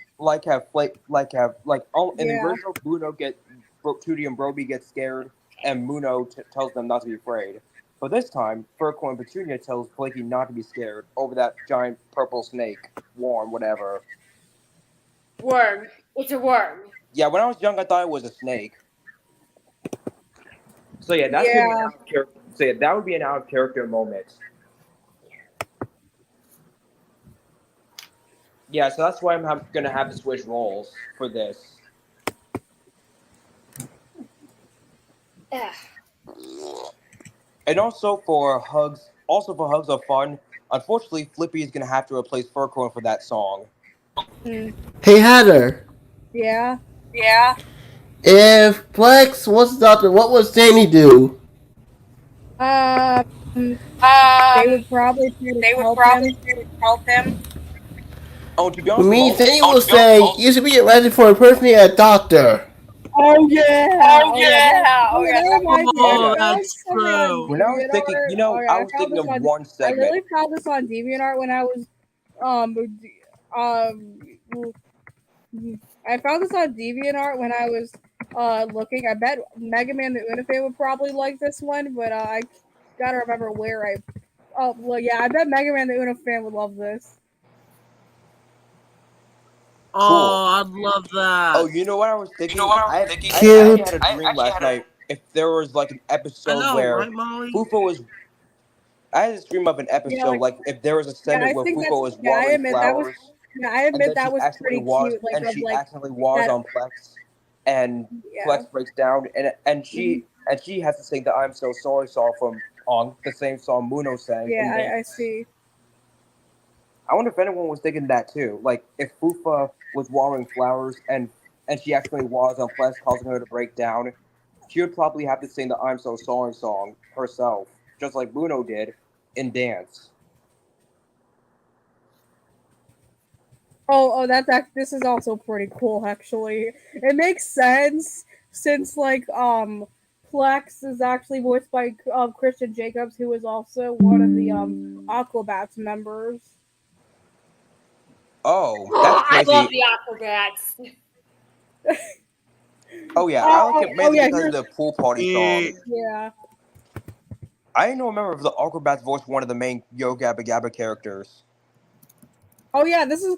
Yeah. original Muno Tootie and Broby get scared and Muno tells them not to be afraid. But this time, Furcorn and Petunia tells Flaky not to be scared over that giant purple snake, worm, whatever. Worm. It's a worm. Yeah, when I was young, I thought it was a snake. So yeah, that's gonna be an out of character. So yeah, that would be an out of character moment. Yeah, so that's why I'm gonna have to switch roles for this. And also for hugs of fun. Unfortunately, Flippy is gonna have to replace Furcorn for that song. Hey, Heather. Yeah. If Flex was the doctor, what would Danny do? They would probably help him. Oh, to be honest, Me, Danny will say, you should be arrested for impersonating a doctor. Oh yeah! That reminds me. Oh, I found that's something on true. when I was thinking, DeviantArt. I was thinking of one I segment. literally found this on DeviantArt when I was I found this on DeviantArt when I was looking. I bet Mega Man the Unife would probably like this one, but I gotta remember where Oh, well, yeah, I bet Mega Man the Uno fan would love this. Oh, I'd love that. Oh, you know what I was thinking? I Cute. actually had a dream last night. If there was like an I episode know, where right, Molly? Fufa was, I had this dream of an Yeah, episode like if there was a yeah, segment I where think Fufa that's. was Yeah, I watering admit that was. flowers, Yeah, I and admit then that she was accidentally pretty was, cute. Like, and of she like accidentally was that. on Plex, and Yeah. Plex breaks down, and Mhm. she has to sing the "I'm So Sorry" song from on the same song Muno sang in Yeah, I dance. see. I wonder if anyone was thinking that too. Like if Fufa was watering flowers and she actually was on Flesh, causing her to break down, she would probably have to sing the "I'm So Sorry" song herself, just like Bruno did in dance. This is also pretty cool actually. It makes sense since like Plex is actually voiced by Christian Jacobs, who is also one of the Aquabats members. Oh, that's Oh, I love crazy. the Aquabats. Oh yeah, I like it Oh mainly yeah, because of the pool party song. yeah. I didn't remember if the Acrobats voiced one of the main Yo Gabba Gabba characters. Oh yeah, this is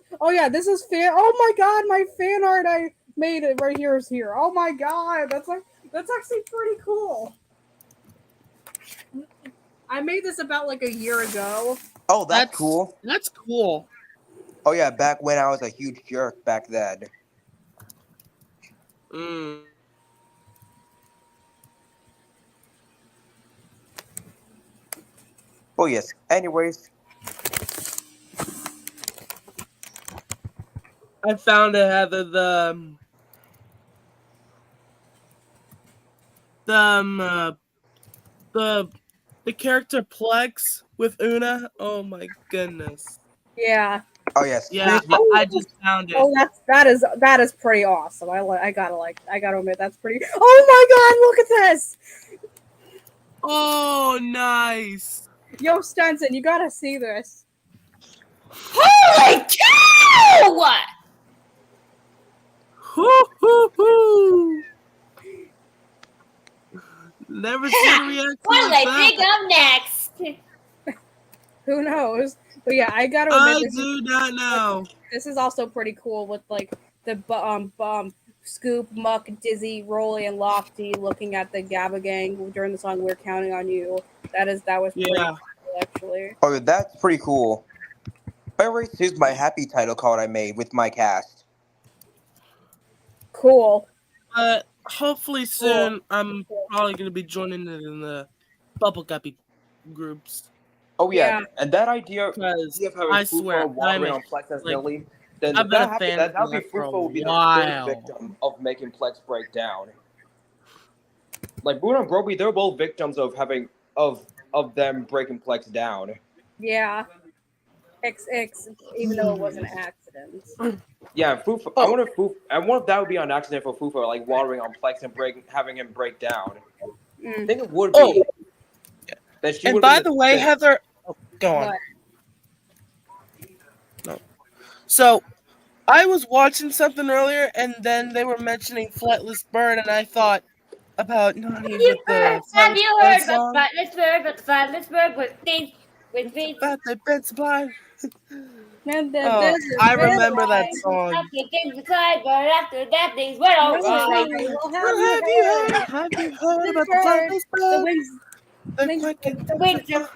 fan. Oh my god, my fan art I made it right here is here. Oh my god, that's actually pretty cool. I made this about like a year ago. Oh, that's cool. That's cool. Oh yeah, back when I was a huge jerk back then. Mm. Oh yes. Anyways, I found it, Heather. The character Plex with Una. Oh my goodness. Yeah. oh yes, Yeah, here's my. I just found it. Oh, that is pretty awesome. I gotta admit that's pretty. Oh my god, look at this! Oh, nice. Yo, Stenson, you gotta see this. Holy cow! Hoo, hoo, hoo. Never seen a reaction What like do they think that. I'm next? Who knows? But yeah, I gotta I admit do not know. this is also pretty cool with like the Scoop, Muck, Dizzy, Rolly, and Lofty looking at the Gabba gang during the song "We're Counting on You." That was pretty Yeah. cool, actually. Oh, that's pretty cool. Anyways, here's my happy title card I made with my cast. Cool. Hopefully soon, I'm probably going to be joining it in the Bubble Guppy groups. Oh yeah, Yeah. and that idea Because of having I Fufa swear, watering on Plex as like, Lily, then I've been that a happens, fan that of would be that for a Fufa would be the while. third victim of making Plex break down. Like Bruno and Groby, they're both victims of having of them breaking Plex down. Yeah. XX, even though it was an accident. Yeah, Fufa. I wonder if that would be on accident for Fufa, like watering on Plex and having him break down. I think it would be. Oh, That she and would by be the way, Heather, go on. But No. So, I was watching something earlier, and then they were mentioning Flightless Bird, and I thought about Nani with the Have you Flightless Bird heard song. about Flightless Bird? But the Flightless Bird with things with feet. That they've been supplied. then Oh, I remember that song. Things beside, but after that things went all right. Well, Have you heard? Have you heard about the Flightless The Bird? wings. The quick and The wings are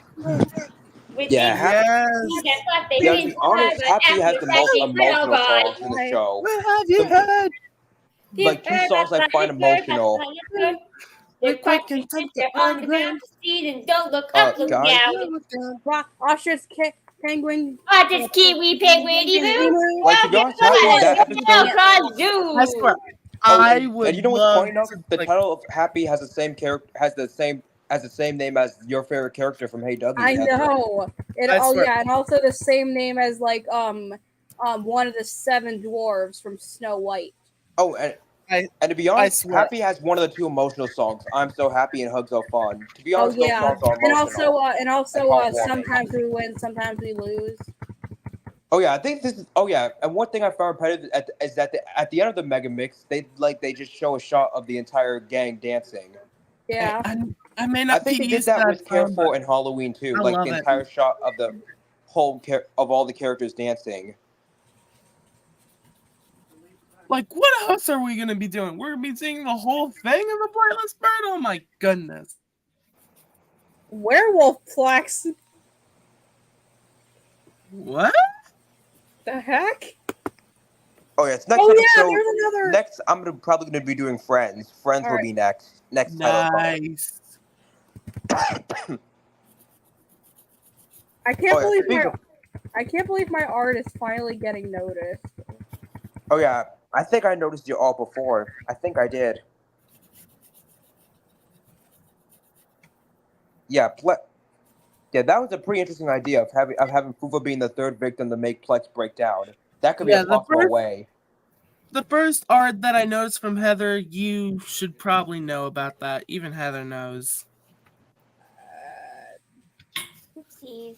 with Yeah, things. Yes. That's what they Yeah, to mean. be honest, Happy has the most emotional Right. songs in the show. What have you heard? Like two songs I find emotional. They're Quick and take the on the ground to see and don't look up, look guys? down. Ostrich, penguin. I just kiwi penguin even. Like to be honest, Happy, that episode. I swear, I would and you know what's love funny enough? to, The like, title of Happy has the same character, has the same name as your favorite character from Hey Dougie. I know. I swear. Yeah, and also the same name as like one of the 7 dwarves from Snow White. Oh, and to be honest, Happy has one of the 2 emotional songs. I'm So Happy and Hugs So Fun. To be honest, those songs are emotional. And also sometimes we win, sometimes we lose. Oh yeah, I think this is. Oh yeah, and one thing I found repetitive is that at the end of the mega mix, they just show a shot of the entire gang dancing. Yeah. I may I not think they did use that with term, Careful but and Halloween too. I Like love the it. entire shot of the of all the characters dancing. Like, what else are we gonna be doing? We're gonna be seeing the whole thing of the Flightless Bird? Oh my goodness. Werewolf Plex. What? The heck? Oh yes, next Oh yeah, episode. there's another. Next, probably gonna be doing Friends. Friends will Alright. be next. Next title card. Nice. I can't Oh, yeah, believe speaking I can't believe my art is finally getting noticed. Oh yeah, I think I noticed you all before. I think I did. Yeah, yeah, that was a pretty interesting idea of having Fufa being the third victim to make Plex break down. That could be Yeah, a the possible first- way. The first art that I noticed from Heather, you should probably know about that. Even Heather knows. Oopsies.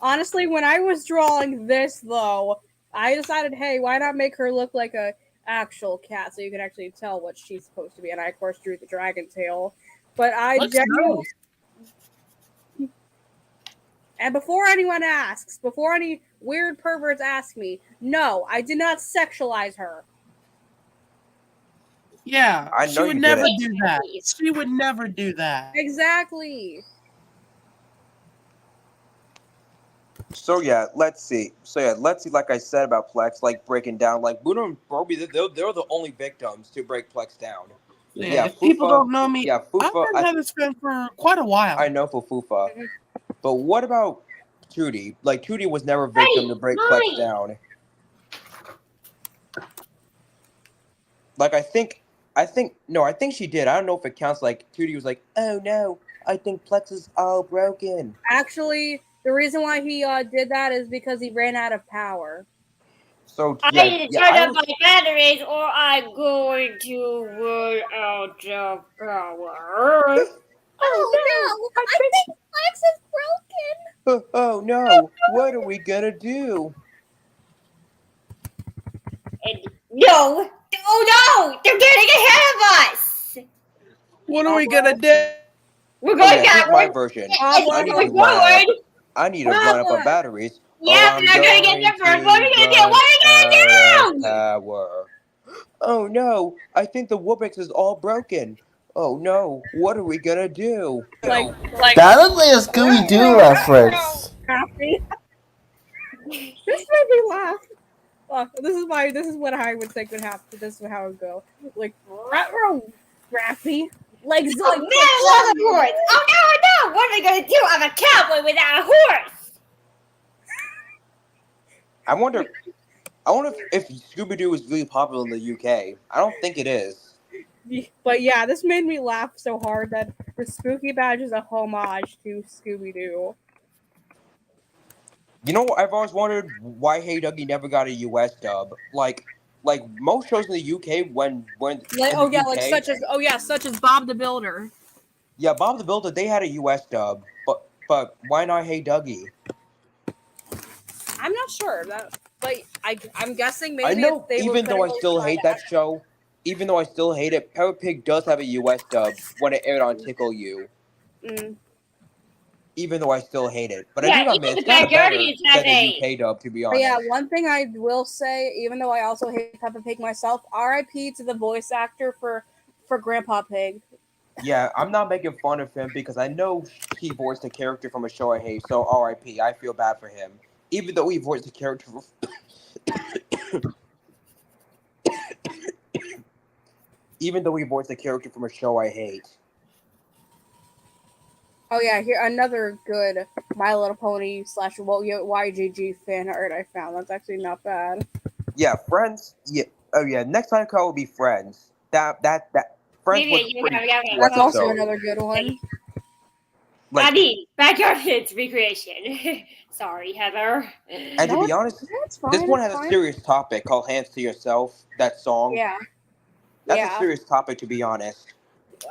Honestly, when I was drawing this though, I decided, hey, why not make her look like a actual cat so you can actually tell what she's supposed to be? And I of course drew the dragon tail. But I Looks genuinely nice. and before anyone asks, before any weird perverts ask me, no, I did not sexualize her. Yeah, I she know would you never didn't. do that. She would never do that. Exactly. So yeah, let's see. Like I said about Plex, like breaking down, like Buddha and Barbie, they're the only victims to break Plex down. Yeah, if Fufa, people don't know me, Yeah, Fufa. I've been Heather's friend for quite a while. I know for Fufa, but what about Tootie? Like Tootie was never a victim to break Plex mine. down. Like I think she did. I don't know if it counts. Like Tootie was like, oh no, I think Plex is all broken. Actually, the reason why he did that is because he ran out of power. So I yeah, need to yeah, turn I up was, my batteries or I'm going to run out of power. Oh no! I think Plex is broken. oh no, what are we gonna do? And no! Oh no! They're getting ahead of us! What are we gonna do? We're Oh going yeah, here's my backwards. version. And I need we're to run forward. I need to run up on Forward. batteries. Yeah, I'm they're gonna get going there first. to What are we gonna do? run What are we out gonna of do? power. Oh no, I think the Whoopix is all broken. Oh no, what are we gonna do? Like That looks like a Scooby Doo reference. happy. This made me laugh. This is what I would think would happen. This is how it would go. Like Rappy. Like Oh man, I love a horse. Oh no, what are we gonna do? I'm a cowboy without a horse. I wonder if Scooby Doo is really popular in the UK. I don't think it is. But yeah, this made me laugh so hard that the spooky badge is a homage to Scooby Doo. You know, I've always wondered why Hey Dougie never got a US dub. Like most shows in the UK when Like in the UK, such as Bob the Builder. yeah, Bob the Builder, they had a US dub, but why not Hey Dougie? I'm not sure that, but I'm guessing maybe I know, they even though I couldn't still really hate find that show, even though I still hate it, Peppa Pig does have a US dub when it aired on Tickle You. out. Even though I still hate it, but I Yeah, do admit even it's the kind of better Backyardigans have than the UK dub, to be But honest. yeah, one thing I will say, even though I also hate Peppa Pig myself, R.I.P. to the voice actor for Grandpa Pig. Yeah, I'm not making fun of him because I know he voiced a character from a show I hate, so R.I.P. I feel bad for him. Even though he voiced a character from a show I hate. Oh yeah, here another good My Little Pony / YGG fan art I found. That's actually not bad. Yeah, Friends. Yeah. Oh yeah. Next time call will be Friends. That Friends was pretty. That's also episode. another good one. Like, I mean, Backyardigans recreation. Sorry, Heather. and to be honest, That's fine. this one it's has a fine. serious topic called "Hands to Yourself." That song. Yeah. That's yeah. a serious topic, to be honest.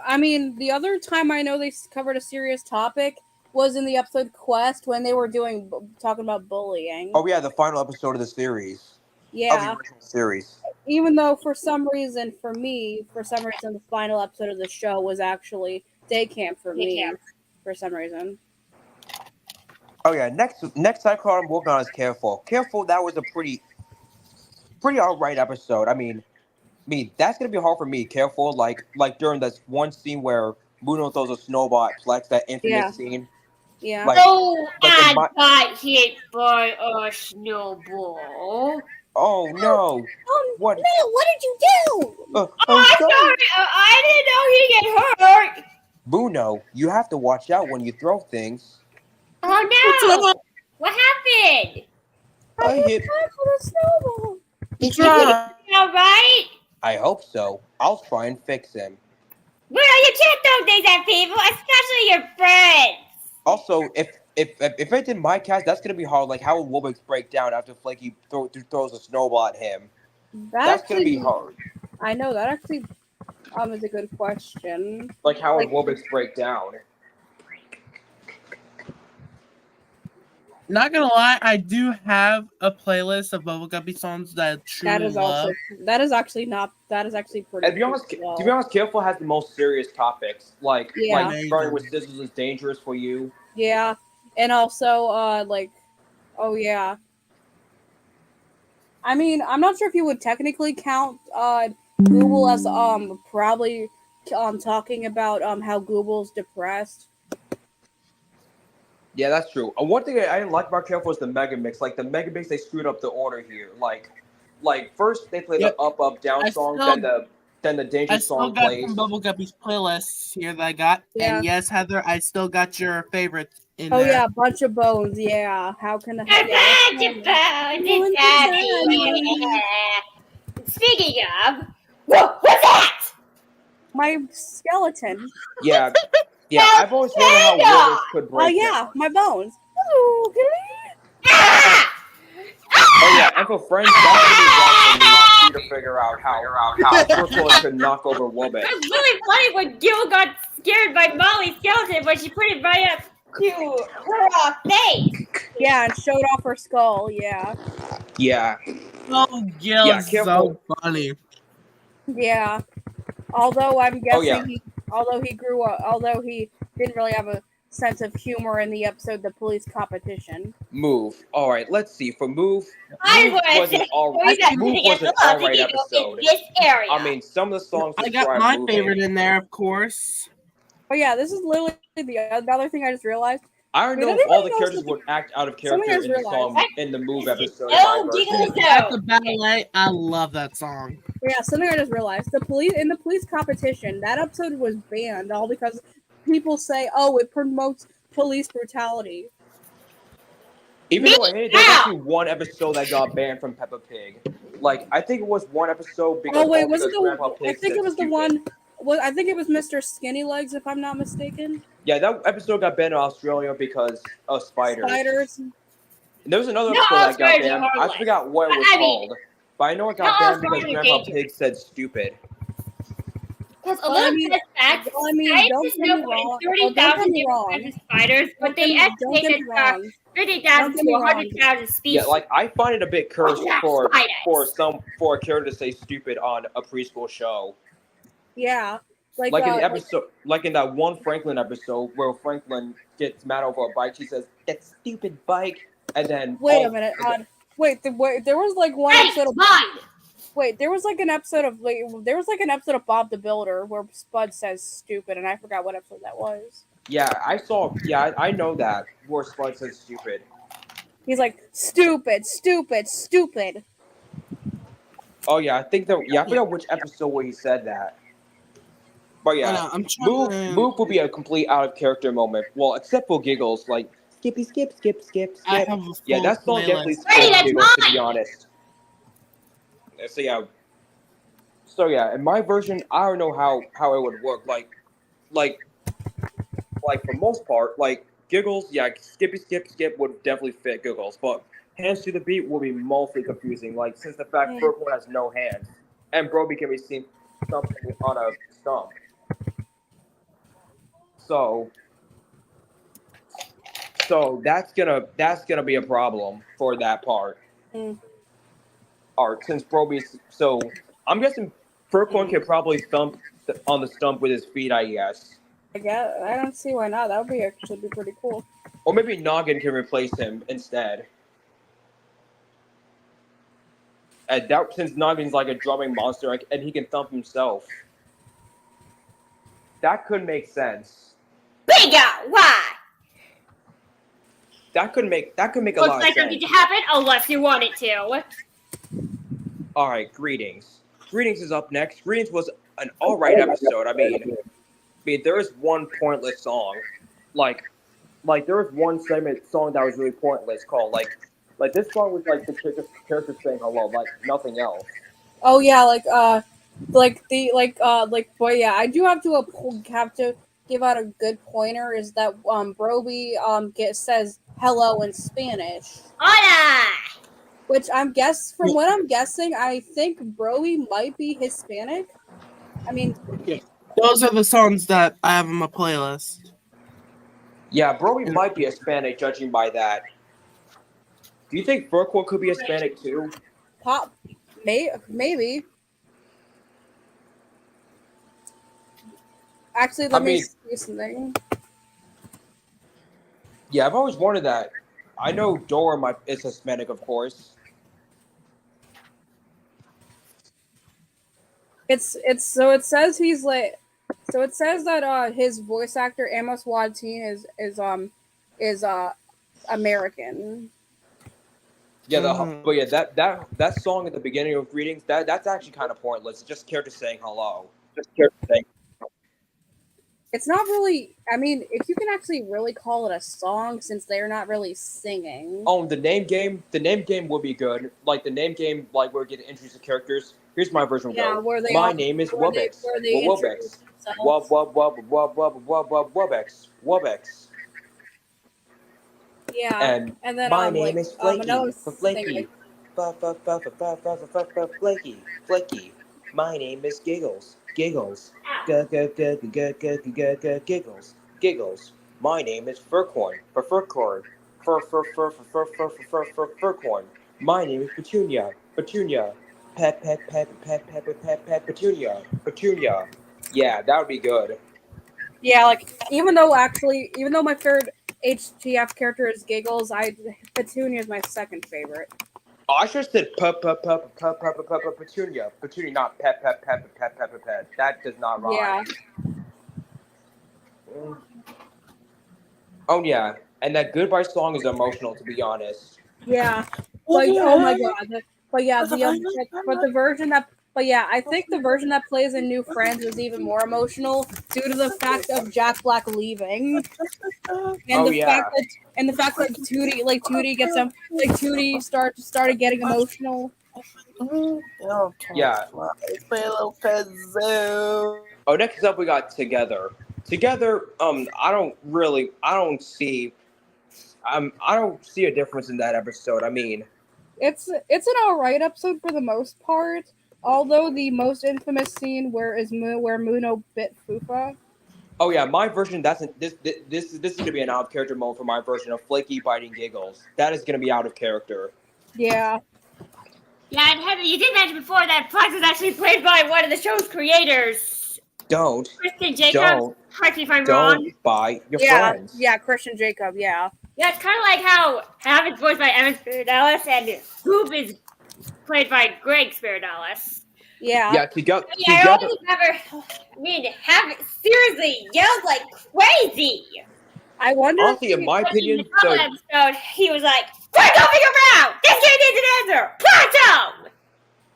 I mean, the other time I know they covered a serious topic was in the episode Quest when they were talking about bullying. Oh yeah, the final episode of the series. Of Yeah. the original series. even though for some reason, the final episode of the show was actually day camp for me. For some reason. Oh yeah, next side card I'm working on is Careful. Careful, that was a pretty alright episode. I mean that's gonna be hard for me. Careful, like during this one scene where Muno throws a snowball at Plex, that infamous Yeah. scene. Yeah. Like Oh, like in I my got hit by a snowball. oh no. Oh What no! What did you do? I'm Oh, sorry. sorry. I didn't know he'd get hurt. Muno, you have to watch out when you throw things. Oh no! What happened? I hit For the snowball. It's right. All right. I hope so. I'll try and fix him. Well, you can't throw things at people, especially your friends. Also, if it's in my cast, that's gonna be hard. Like, how will Wobix break down after Flaky throws a snowball at him? That's gonna be hard. I know that actually is a good question. Like, how would Wobix break down? Not gonna lie, I do have a playlist of Bubble Guppy songs that I truly love. That is actually pretty. And to be honest, Careful has the most serious topics. Like burning with scissors is dangerous for you. Yeah, and also oh yeah. I mean, I'm not sure if you would technically count Google as probably talking about how Google's depressed. Yeah, that's true. One thing I didn't like about Careful was the Mega Mix. Like the Mega Mix, they screwed up the order here. Like first they played the up up down song, then the dangerous song plays. I still got some Bubble Guppy's playlists here that I got, and yes, Heather, I still got your favorites in there. Oh yeah, Bunch of Bones. Yeah, how can I? Bunch of Bones. It's Speaking of, what's that? My skeleton. Yeah. Yeah, I've always wondered how Wobix could break. Oh yeah, my bones. Oh yeah, and for friends, that's gonna be rough for me to figure out how Circle could knock over Wobix. It's really funny when Gil got scared by Molly's skeleton when she put it right up to her face. Yeah, and showed off her skull. Yeah. Yeah. Oh, Gil is so funny. Yeah. Although I'm guessing although he didn't really have a sense of humor in the episode The Police Competition. Move. Alright, let's see. For Move was an alright episode. In this area. I mean, some of the songs I got my favorite in there, of course. Oh yeah, this is literally the other thing I just realized. I don't know if all the characters would act out of character in the song in the Move episode. At the ballet, I love that song. Yeah, something I just realized. The police competition, that episode was banned all because people say, "Oh, it promotes police brutality." Even though I hated, there's actually one episode that got banned from Peppa Pig. Like, I think it was one episode because Grandpa Pig I think it was the one. Well, I think it was Mr. Skinny Legs, if I'm not mistaken. Yeah, that episode got banned in Australia because of spiders. And there was another episode that got banned. I forgot what it was called. But I know it got banned because Grandpa Pig said stupid. Because a little bit of facts, scientists know more than 30,000 different kinds of spiders, but they estimate that there are 50,000 to 100,000 species. Yeah, like, I find it a bit cursed for a character to say stupid on a preschool show. Yeah. Like in the episode, like in that one Franklin episode where Franklin gets mad over a bike, she says, "That stupid bike," and then wait a minute. There was like one episode of there was like an episode of Bob the Builder where Spud says "stupid," and I forgot what episode that was. Yeah, I saw. Yeah, I know that where Spud says "stupid." He's like "stupid, stupid, stupid." Oh yeah, I think that. Yeah, I forgot which episode where he said that. But yeah, move will be a complete out of character moment. Well, except for giggles, like skippy, skip, skip, skip, skip. Yeah, that song definitely skips giggles, to be honest. So yeah, in my version, I don't know how it would work. Like for most part, like giggles, yeah, skippy, skip, skip would definitely fit giggles, but hands to the beat will be mostly confusing. Like since the fact Purple has no hands, and Broby can be seen something on a stump. So that's gonna be a problem for that part. Alright, since Broby's so I'm guessing Furcorn can probably thump on the stump with his feet, I guess. I don't see why not. That would be actually be pretty cool. Or maybe Noggin can replace him instead. And that, since Noggin's like a drumming monster and he can thump himself. That could make sense. Bingo! Why? That could make a lot of sense. Looks like something to happen unless you want it to. Alright, Greetings. Greetings is up next. Greetings was an alright episode. I mean, there is one pointless song. Like there was one segment song that was really pointless called like this song was like the character saying hello, like nothing else. Oh yeah, boy, yeah, I do have to give out a good pointer is that Broby says hello in Spanish. Hola! Which from what I'm guessing, I think Broby might be Hispanic. I mean, those are the songs that I have on my playlist. Yeah, Broby might be Hispanic, judging by that. Do you think Furcorn could be Hispanic too? Maybe. Actually, let me see something. Yeah, I've always wondered that. I know Dora is Hispanic, of course. It says he's like. So it says that his voice actor Amos Wadteen is American. Yeah, but yeah, that song at the beginning of Greetings, that's actually kind of pointless. It's just characters saying hello. It's not really. I mean, if you can actually really call it a song, since they're not really singing. Oh, the name game would be good. Like the name game, like where we get to introduce the characters. Here's my version. Yeah, where they. My name is Wubex. Wubex. Wubex. Yeah. And then my name is Flaky. Flaky. Flaky. My name is Giggles. Giggles. Giggles. My name is Furcorn. Furcorn. Furcorn. My name is Petunia. Petunia. Petunia. Yeah, that would be good. Yeah, like even though my third HTF character is Giggles, Petunia is my second favorite. Oh, I should have said Petunia. Petunia, not pet. That does not rhyme. Yeah. Oh yeah, and that goodbye song is emotional, to be honest. Yeah. Like, oh my god. But yeah, the version that. But yeah, I think the version that plays in New Friends is even more emotional due to the fact of Jack Black leaving, and the fact that Tootie gets him, like Tootie started getting emotional. Yeah. Oh, next up we got Together. Together, I don't see a difference in that episode. I mean, it's an alright episode for the most part. Although the most infamous scene where Muno bit Fufa. Oh yeah, my version. This is gonna be an out of character moment for my version of Flaky biting Giggles. That is gonna be out of character. Yeah. Yeah, and Heather, you did mention before that Fox was actually played by one of the show's creators. Christian Jacob. Correct me if I'm wrong. Don't buy your friends. Yeah, Christian Jacob. Yeah. Yeah, it's kind of like how Hav is voiced by Evan Spiridalis and Hoop is played by Greg Spiridalis. Yeah. Yeah, together. I only never have seriously yelled like crazy. I wonder. Honestly, in my opinion, in the episode, he was like, "Don't figure out. This kid needs an answer. Pronto."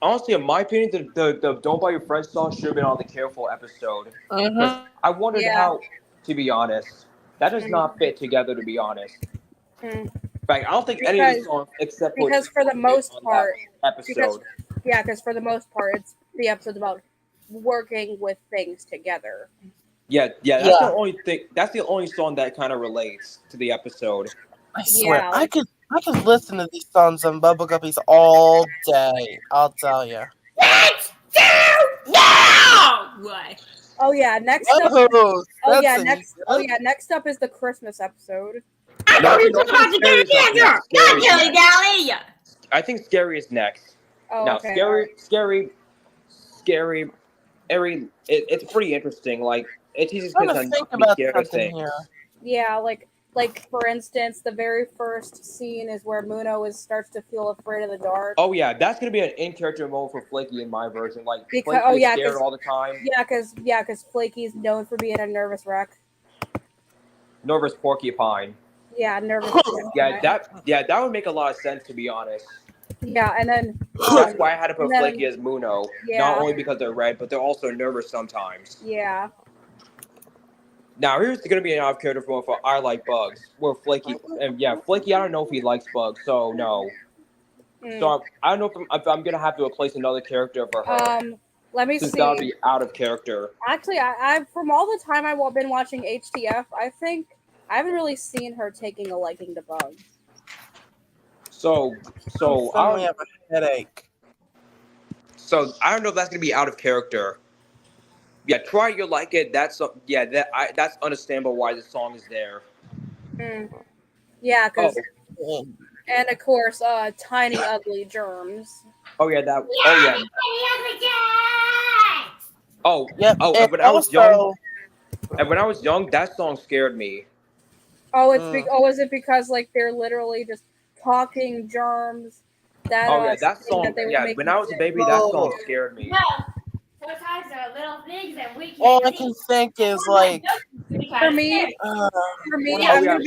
Honestly, in my opinion, the "Don't Buy Your Friends" song should have been on the Careful episode. I wondered how. To be honest, that does not fit together. To be honest. In fact, I don't think any of the songs except because for the most part episode. Because for the most part, the episode's about working with things together. Yeah. That's the only thing. That's the only song that kind of relates to the episode. I swear, I could listen to these songs on Bubble Guppies all day. I'll tell you. Let's do now. What? Oh yeah, next up. Next up is the Christmas episode. I know you're about to get an answer. Not dilly dally. I think Scary is next. Oh, Now, okay. scary. It's pretty interesting. Like it teaches I'm kids trying how to think not to be about scared of something things. here. Yeah, like for instance, the very first scene is where Muno starts to feel afraid of the dark. Oh yeah, that's gonna be an in-character mode for Flaky in my version. Like Because Flaky is scared all the time. Yeah, because Flaky's known for being a nervous wreck. Nervous porcupine. Yeah, nervous. Yeah, that would make a lot of sense to be honest. Yeah, and then That's why I had to put and then- Flaky as Muno. Yeah. Not only because they're red, but they're also nervous sometimes. Yeah. Now here's gonna be an out-of-character mode for I Like Bugs, where Flaky and Flaky. I don't know if he likes bugs, so no. So I don't know if I'm gonna have to replace another character for her. Let me since see. that'll be out of character. Actually, I from all the time I've been watching HTF, I think I haven't really seen her taking a liking to bugs. I suddenly have a headache. So I don't know if that's gonna be out of character. Yeah, try it. You'll like it. That's understandable why the song is there. Yeah, because and of course, tiny ugly germs. Oh yeah, that. Oh yeah. Oh yep. Oh, and when I was young, that song scared me. Oh, is it because like they're literally just talking germs? That song. When I was a baby, that song scared me. No. Sometimes there are little things that we can't All I can think is like for me, I'm gonna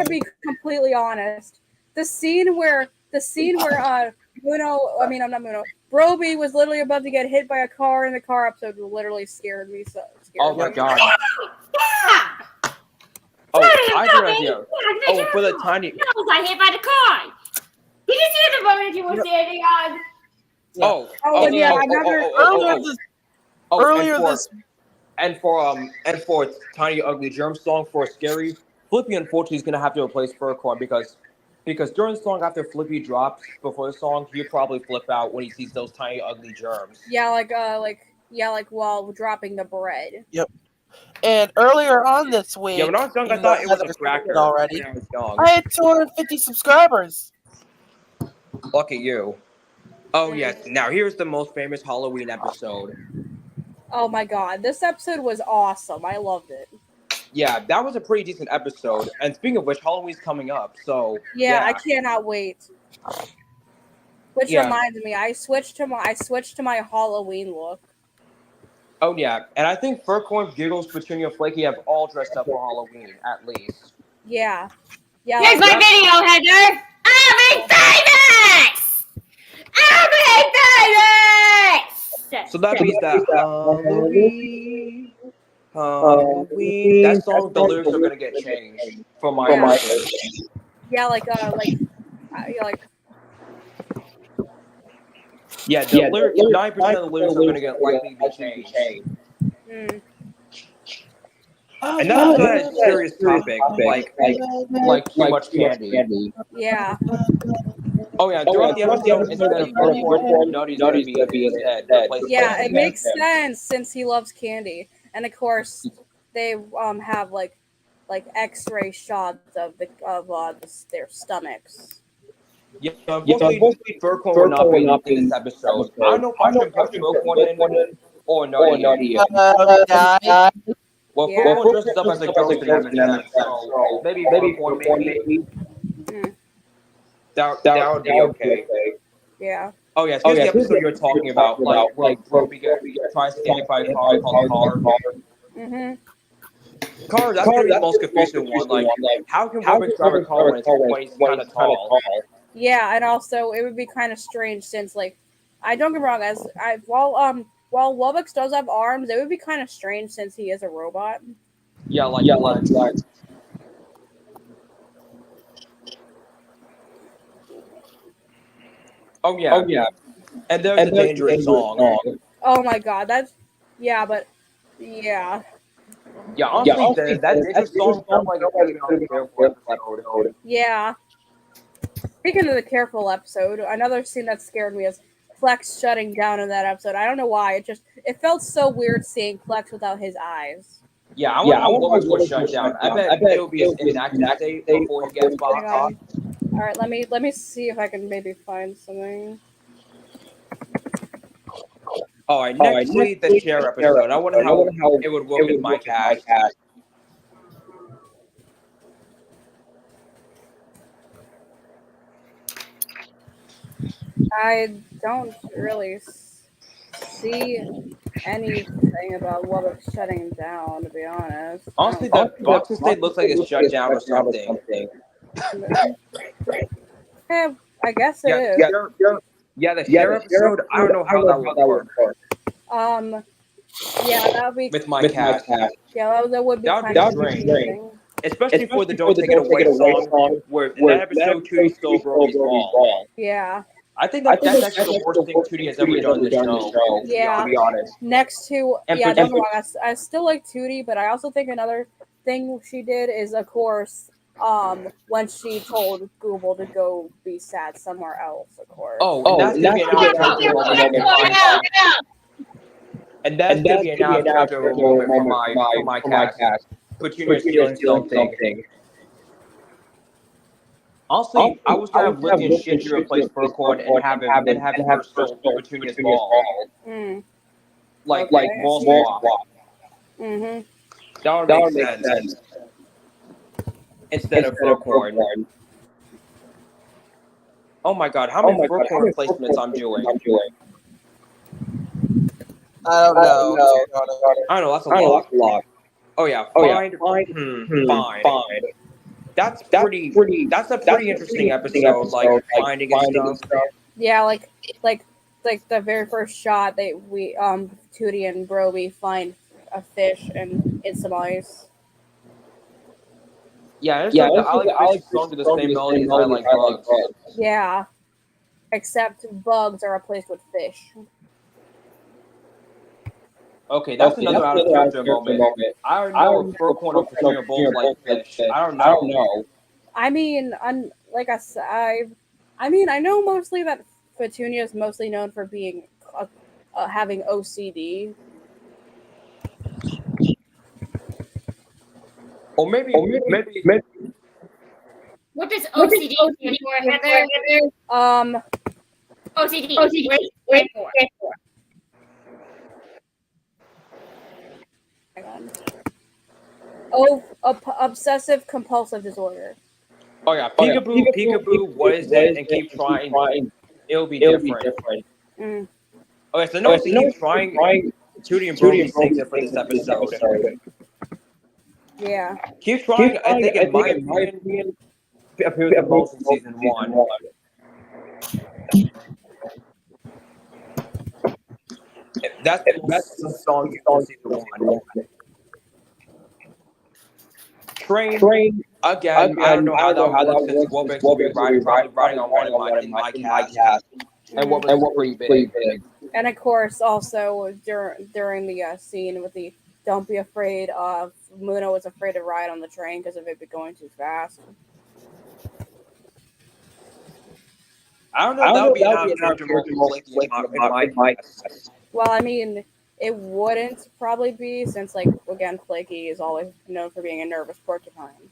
be completely honest. The scene where Broby was literally about to get hit by a car in the car episode literally scared me Oh my god. Oh, I have an idea. Oh, for the tiny. I got hit by the car. Did you see the moment you were standing on? And for Tiny Ugly Germ song for Scary, Flippy unfortunately is gonna have to replace Furcorn because during the song after Flippy drops before the song, he'll probably flip out when he sees those tiny ugly germs. Yeah, like while dropping the bread. Yep. And earlier on this week, when I was young, I thought it was a cracker. Already, when I was young. I had 250 subscribers. Look at you. Oh yes. Now here's the most famous Halloween episode. Oh my god, this episode was awesome. I loved it. Yeah, that was a pretty decent episode. And speaking of which, Halloween's coming up, so yeah. I cannot wait. Which reminds me, I switched to my Halloween look. Oh yeah, and I think Furcorn, Giggles, Petunia, Flaky have all dressed up for Halloween at least. Yeah. Here's my video, Heather. I'm famous. So that means that Halloween. That song, the lyrics are gonna get changed for my version. Yeah, the lyrics. 9% of the lyrics are gonna get likely to be changed. And that's not a serious topic, like too much candy. Yeah. Oh yeah, throughout the episode, instead of Nutty's gonna be instead. Yeah, it makes sense since he loves candy, and of course they have like X-ray shots of their stomachs. Yeah, unfortunately, Furcorn will not be in this episode. I don't know if I should put Furcorn in or Nutty. Well, Furcorn dresses up as a ghost in MSF, so maybe Furcorn, maybe. That would be okay. Yeah. Oh yeah, here's the episode you're talking about, where Broby tries to get hit by a car called Car. Car, that's gonna be the most confusing one. Like, how can Broby drive a car when he's kind of tall? Yeah, and also it would be kind of strange since I don't get me wrong, while Lubbox does have arms, it would be kind of strange since he is a robot. Yeah, legs. Oh yeah. And there's a dangerous song. Oh my god, yeah. Yeah, honestly, that dangerous song sounds like a Careful episode. Yeah. Speaking of the Careful episode, another scene that scared me is Plex shutting down in that episode. I don't know why. It felt so weird seeing Plex without his eyes. Yeah, I wonder how Lubbox would shut down. I bet it would be in an active state before he gets boxed. Alright, let me see if I can maybe find something. All right, next week the share episode. I wonder how it would work with my cast. I don't really see anything about what it's shutting down, to be honest. Honestly, the box state looks like it's shut down or something. Yeah, I guess it is. The share episode. I don't know how that would work. Yeah, that would be with my cast. Yeah, that would be kind of strange. Especially for the "Don't Take It Away" song, where in that episode Tootie stole Brody's ball. Yeah. I think that's actually the worst thing Tootie has ever done in the show. Yeah. To be honest. Next to don't get me wrong, I still like Tootie, but I also think another thing she did is, of course, when she told Google to go be sad somewhere else, of course. That's gonna be an out-of-character moment. And that's gonna be an out-of-character moment for my cast. Petunia stealing something. Honestly, I was gonna have Lizzie and Shinji replace Furcorn and have her steal Petunia's ball. Like ball swap. Mm-hmm. That would make sense. Instead of Furcorn. Oh my god, how many Furcorn replacements I'm doing? I don't know. I don't know, that's a lot. Oh yeah, fine. That's a pretty interesting episode, like finding and stuff. Yeah, like the very first shot we Tootie and Broby find a fish and in some ice. Yeah, I like songs to the same melody as I like bugs. Yeah. Except bugs are replaced with fish. Okay, that's another out-of-character moment. I don't know if Furcorn or Petunia both like fish. I don't know. I mean, like I said, I know mostly that Petunia is mostly known for being having OCD. Or maybe. What does OCD stand for, Heather? OCD. Wait for. Obsessive compulsive disorder. Oh yeah, peekaboo, what is it? And keep trying. It'll be different. Mm. Okay, so keep trying. Tootie and Brody sings it for this episode. Yeah. Keep trying. I think it might appear the most in season 1. That's the song in season 1. Train again. I don't know how that works since Wobex will be riding on one in my cast, and Wobex was pretty big. And of course, also during the scene with the "Don't be afraid," Muna was afraid to ride on the train because of it going too fast. I don't know if that would be an out-of-character moment in my cast. Well, I mean, it wouldn't probably be, since, like, again, Flaky is always known for being a nervous porcupine.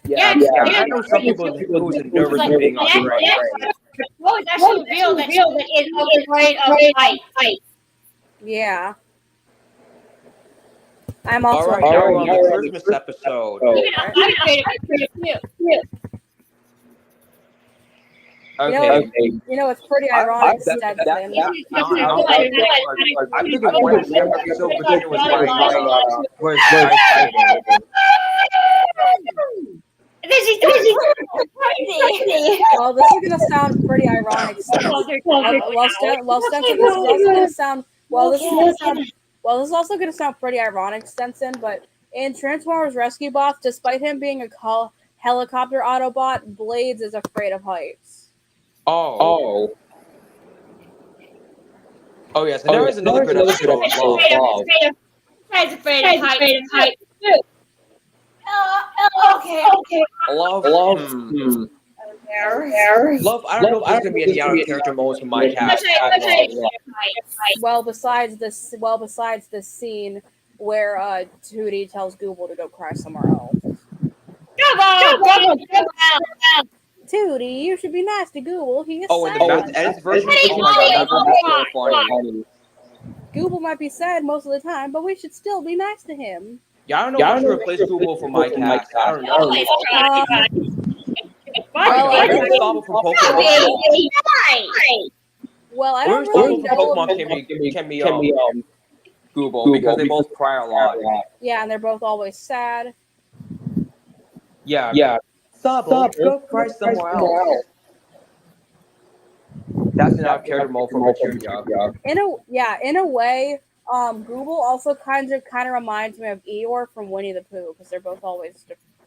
Yeah. I know some people who's nervous of being on the train. Well, it's actually real that it's afraid of heights. Yeah. I'm also all right, now we're on the Christmas episode. I'm afraid of it too. Okay. You know, it's pretty ironic. I think of one episode Virginia was Well, this is gonna sound pretty ironic. This is also gonna sound pretty ironic, Stenson. But in Transformers Rescue Bots, despite him being a helicopter Autobot, Blades is afraid of heights. Oh yes, and there is another good episode of Love. Guy's afraid of heights too. Okay. Love. Love. I don't know if there's gonna be any out-of-character moments from my cast. Well, besides this scene where Tootie tells Google to go cry somewhere else. Tootie, you should be nice to Google. He is Oh, and the sad. Matt Edits version. Oh my god, that was so funny. Google might be sad most of the time, but we should still be nice to him. Yeah, I don't know if I should replace Google for my cast. I don't know. Well, I don't really know. Pokemon can be Google because they both cry a lot. Yeah, and they're both always sad. Yeah. Sabo, go cry somewhere else. That's an out-character mode for mature job. In a way, Google also kind of reminds me of Eeyore from Winnie the Pooh because they're both always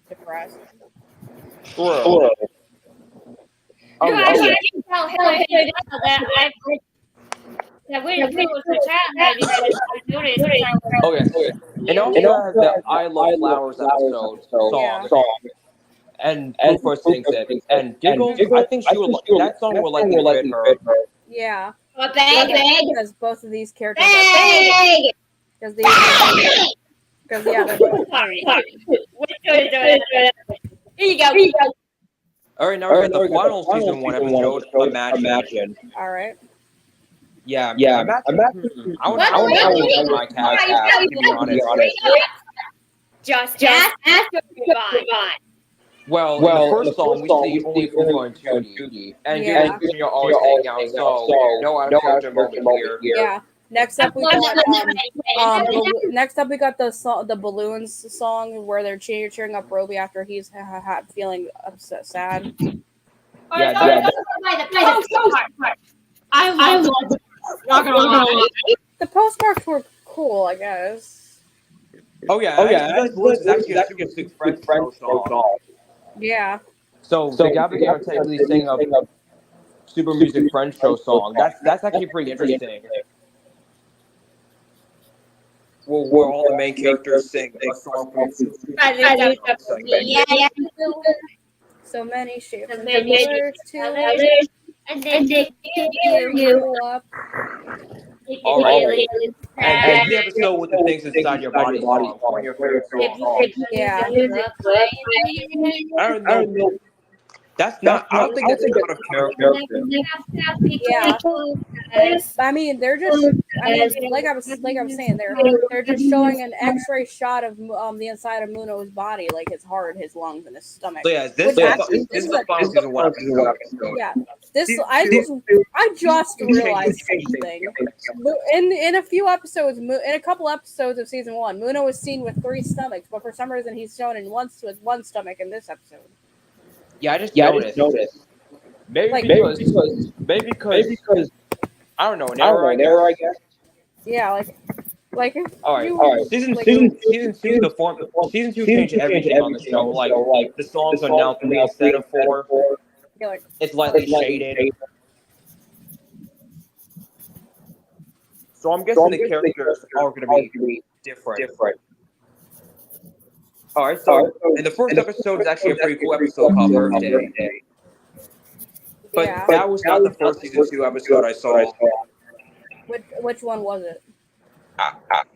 depressed. Sure. I can tell that Winnie the Pooh was a child. I noticed. Okay. And also the I Love Flowers episode song. And Blue first sings it. And Giggles, I think she would that song will likely fit her. Yeah. Because both of these characters because they're both sorry. Here you go. All right, now we're at the final season 1 episode, Imagine. All right. Yeah. Imagine. I want my cast, to be honest. Just ask your Well, in the first song, we see only Figora and Tootie. And you're always hanging out, so no out-character moment here. Yeah. Next up we got the balloons song where they're cheering up Roby after he's feeling upset, sad. I love not gonna lie. The postmarks were cool, I guess. Oh yeah. This is actually a Super Music Friend song. Yeah. So the Gaba Gaba technically sing a Super Music Friend Show song. That's actually pretty interesting. Where all the main characters sing a song from So many shapes. And then they you up. All right. And the episode with the things inside your body song. Your favorite song. Yeah. I don't know. That's not. I don't think that's out of character. Yeah. I mean, they're just. I mean, like I was saying, they're just showing an X-ray shot of the inside of Muno's body, like his heart, his lungs, and his stomach. So yeah, this is the final season 1 episode. Yeah. I just realized something. In a couple episodes of season 1, Muno was seen with 3 stomachs, but for some reason he's shown in with 1 stomach in this episode. Yeah, I just noticed. Maybe because I don't know, an error, I guess. Yeah, like. All right. Season two changed everything on the show. Like the songs are now 3 instead of 4. It's lightly shaded. So I'm guessing the characters are going to be different. All right. So in the first episode is actually a pretty cool episode called Birthday. But that was not the first season 2 episode I saw. Which one was it?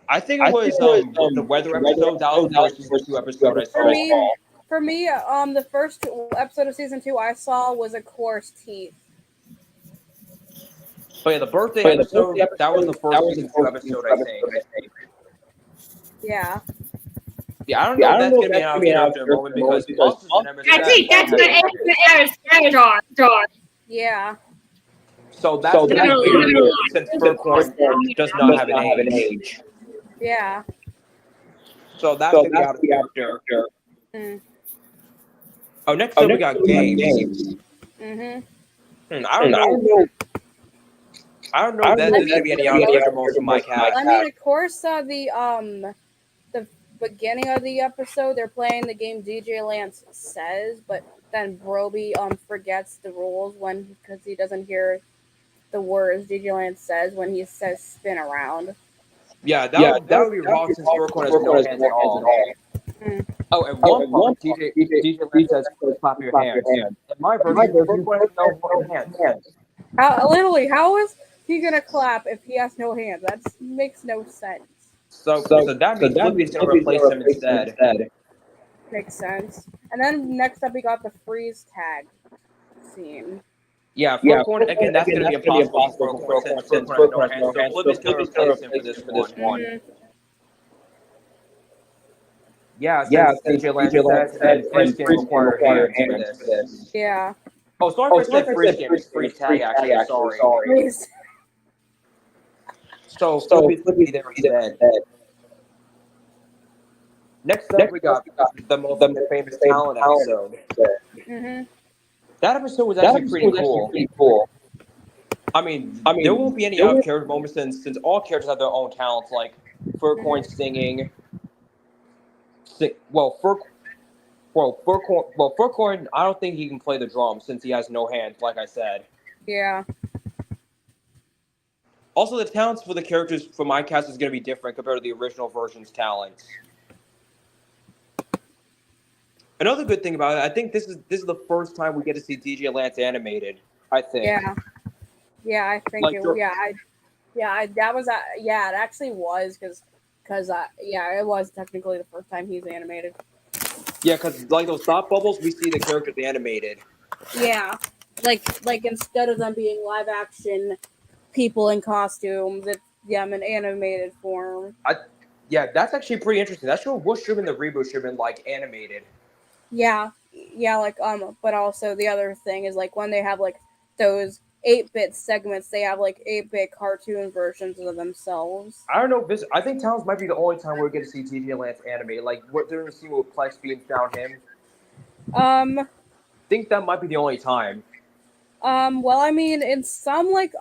I think it was the weather episode. That was the first season 2 episode I saw. For me, the first episode of season 2 I saw was, of course, Teeth. But yeah, the birthday episode, that was the first season 2 episode, I think. Yeah. Yeah, I don't know if that's going to be an out-of-character moment because I think that's what Aaron. Yeah. So that's weird since Furcorn does not have an age. Yeah. So that's going to be out of character. Oh, next up we got games. Mm-hmm. I don't know if there's going to be any out of character moments from my cat. I mean, of course, the beginning of the episode, they're playing the game DJ Lance Says, but then Broby forgets the rules because he doesn't hear the words DJ Lance says when he says spin around. Yeah, that would be wrong since Furcorn has no hands at all. Oh, at one point, DJ Lance says, clap your hands. In my version, Furcorn has no hands. How is he going to clap if he has no hands? That makes no sense. So that means Flippy's going to replace him instead. Makes sense. And then next up, we got the freeze tag. scene. Yeah, Furcorn, again, that's going to be impossible for Furcorn since Furcorn has no hands, so Flippy's going to replace him for this one. Mm-hmm. Yeah, since DJ Lance says, and Freeze can require hands for this. Yeah. Oh, sorry if I said Freeze game, it's Freeze Tag, actually, sorry. Please. So, Flippy's going to be there instead. Next up, we got the most famous talent episode. Mm-hmm. That episode was actually pretty cool. I mean, there won't be any out-of-character moments since all characters have their own talents, like Furcorn singing. Furcorn, I don't think he can play the drums since he has no hands, like I said. Yeah. Also, the talents for the characters for my cast is going to be different compared to the original version's talents. Another good thing about it, I think this is the first time we get to see DJ Lance animated. I think. Yeah. Yeah, I think Like it. That was. Yeah, it actually was because it was technically the first time he's animated. Yeah, because like those thought bubbles, we see the characters animated. Yeah, like instead of them being live action people in costumes, it's in animated form. Yeah, that's actually pretty interesting. That should have been the reboot should have been like animated. Yeah, but also the other thing is like when they have like those 8-bit segments, they have like 8-bit cartoon versions of themselves. I don't know if this. I think Talons might be the only time we're going to see DJ Lance animated. Like what during the scene with Plex being found him. I think that might be the only time. Well, I mean, in some like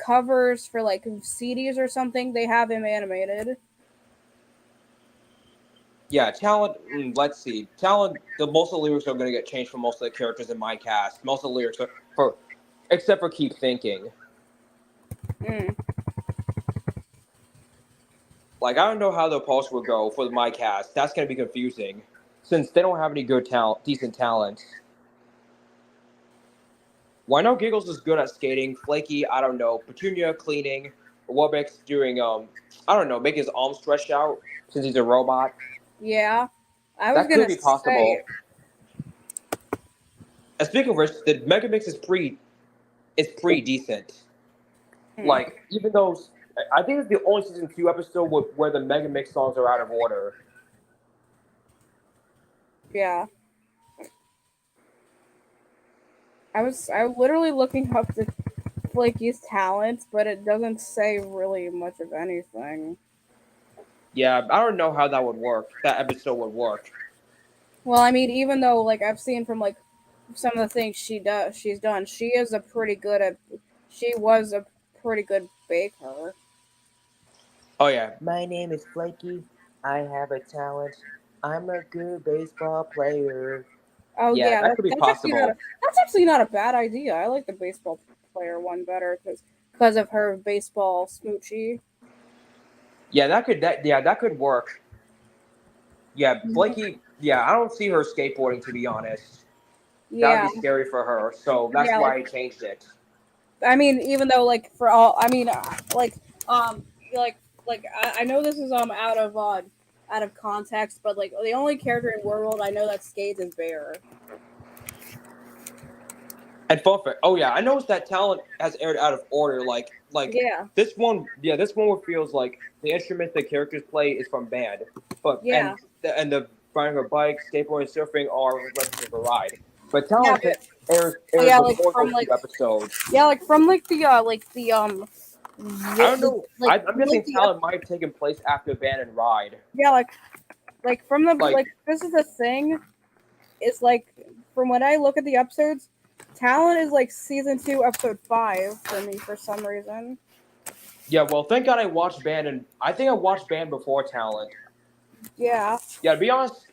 covers for like CDs or something, they have him animated. Yeah, Talon. Let's see. Talon. Most of the lyrics are going to get changed for most of the characters in my cast. Most of the lyrics are except for Keep Thinking. Like I don't know how the post would go for my cast. That's going to be confusing since they don't have any good decent talents. Well, I know Giggles is good at skating. Flaky, I don't know. Petunia cleaning. Wubbock's doing I don't know, making his arms stretched out since he's a robot. Yeah, I was gonna be possible. say. And speaking of which, the Megamix is pretty decent. Like even though I think it's the only season 2 episode where the Megamix songs are out of order. Yeah. I was literally looking up the Flaky's talents, but it doesn't say really much of anything. Yeah, I don't know how that would work. That episode would work. Well, I mean, even though like I've seen from like some of the things she's done, she was a pretty good baker. Oh yeah. My name is Flaky. I have a talent. I'm a good baseball player. Oh yeah, that could be possible. That's actually not a bad idea. I like the baseball player one better because of her baseball smoochie. Yeah, that could work. Yeah, Flaky. Yeah, I don't see her skateboarding to be honest. Yeah, that'd be scary for her. So that's why I changed it. I mean, even though like for all, I mean, I know this is out of context, but like the only character in World I know that skates is Bear. And fun fact, oh yeah, I noticed that talent has aired out of order. Like this one feels like the instrument the characters play is from band, but and the riding a bike, skateboarding, surfing are references of a ride. But talent airs from like episodes. Yeah, like from like the I don't know. I'm guessing talent might have taken place after Band and Ride. Yeah, like from the like this is the thing. It's like from when I look at the episodes, talent is like season 2, episode 5 for me for some reason. Yeah, well, thank God I watched Band, and I think I watched Band before Talent. Yeah. Yeah, to be honest,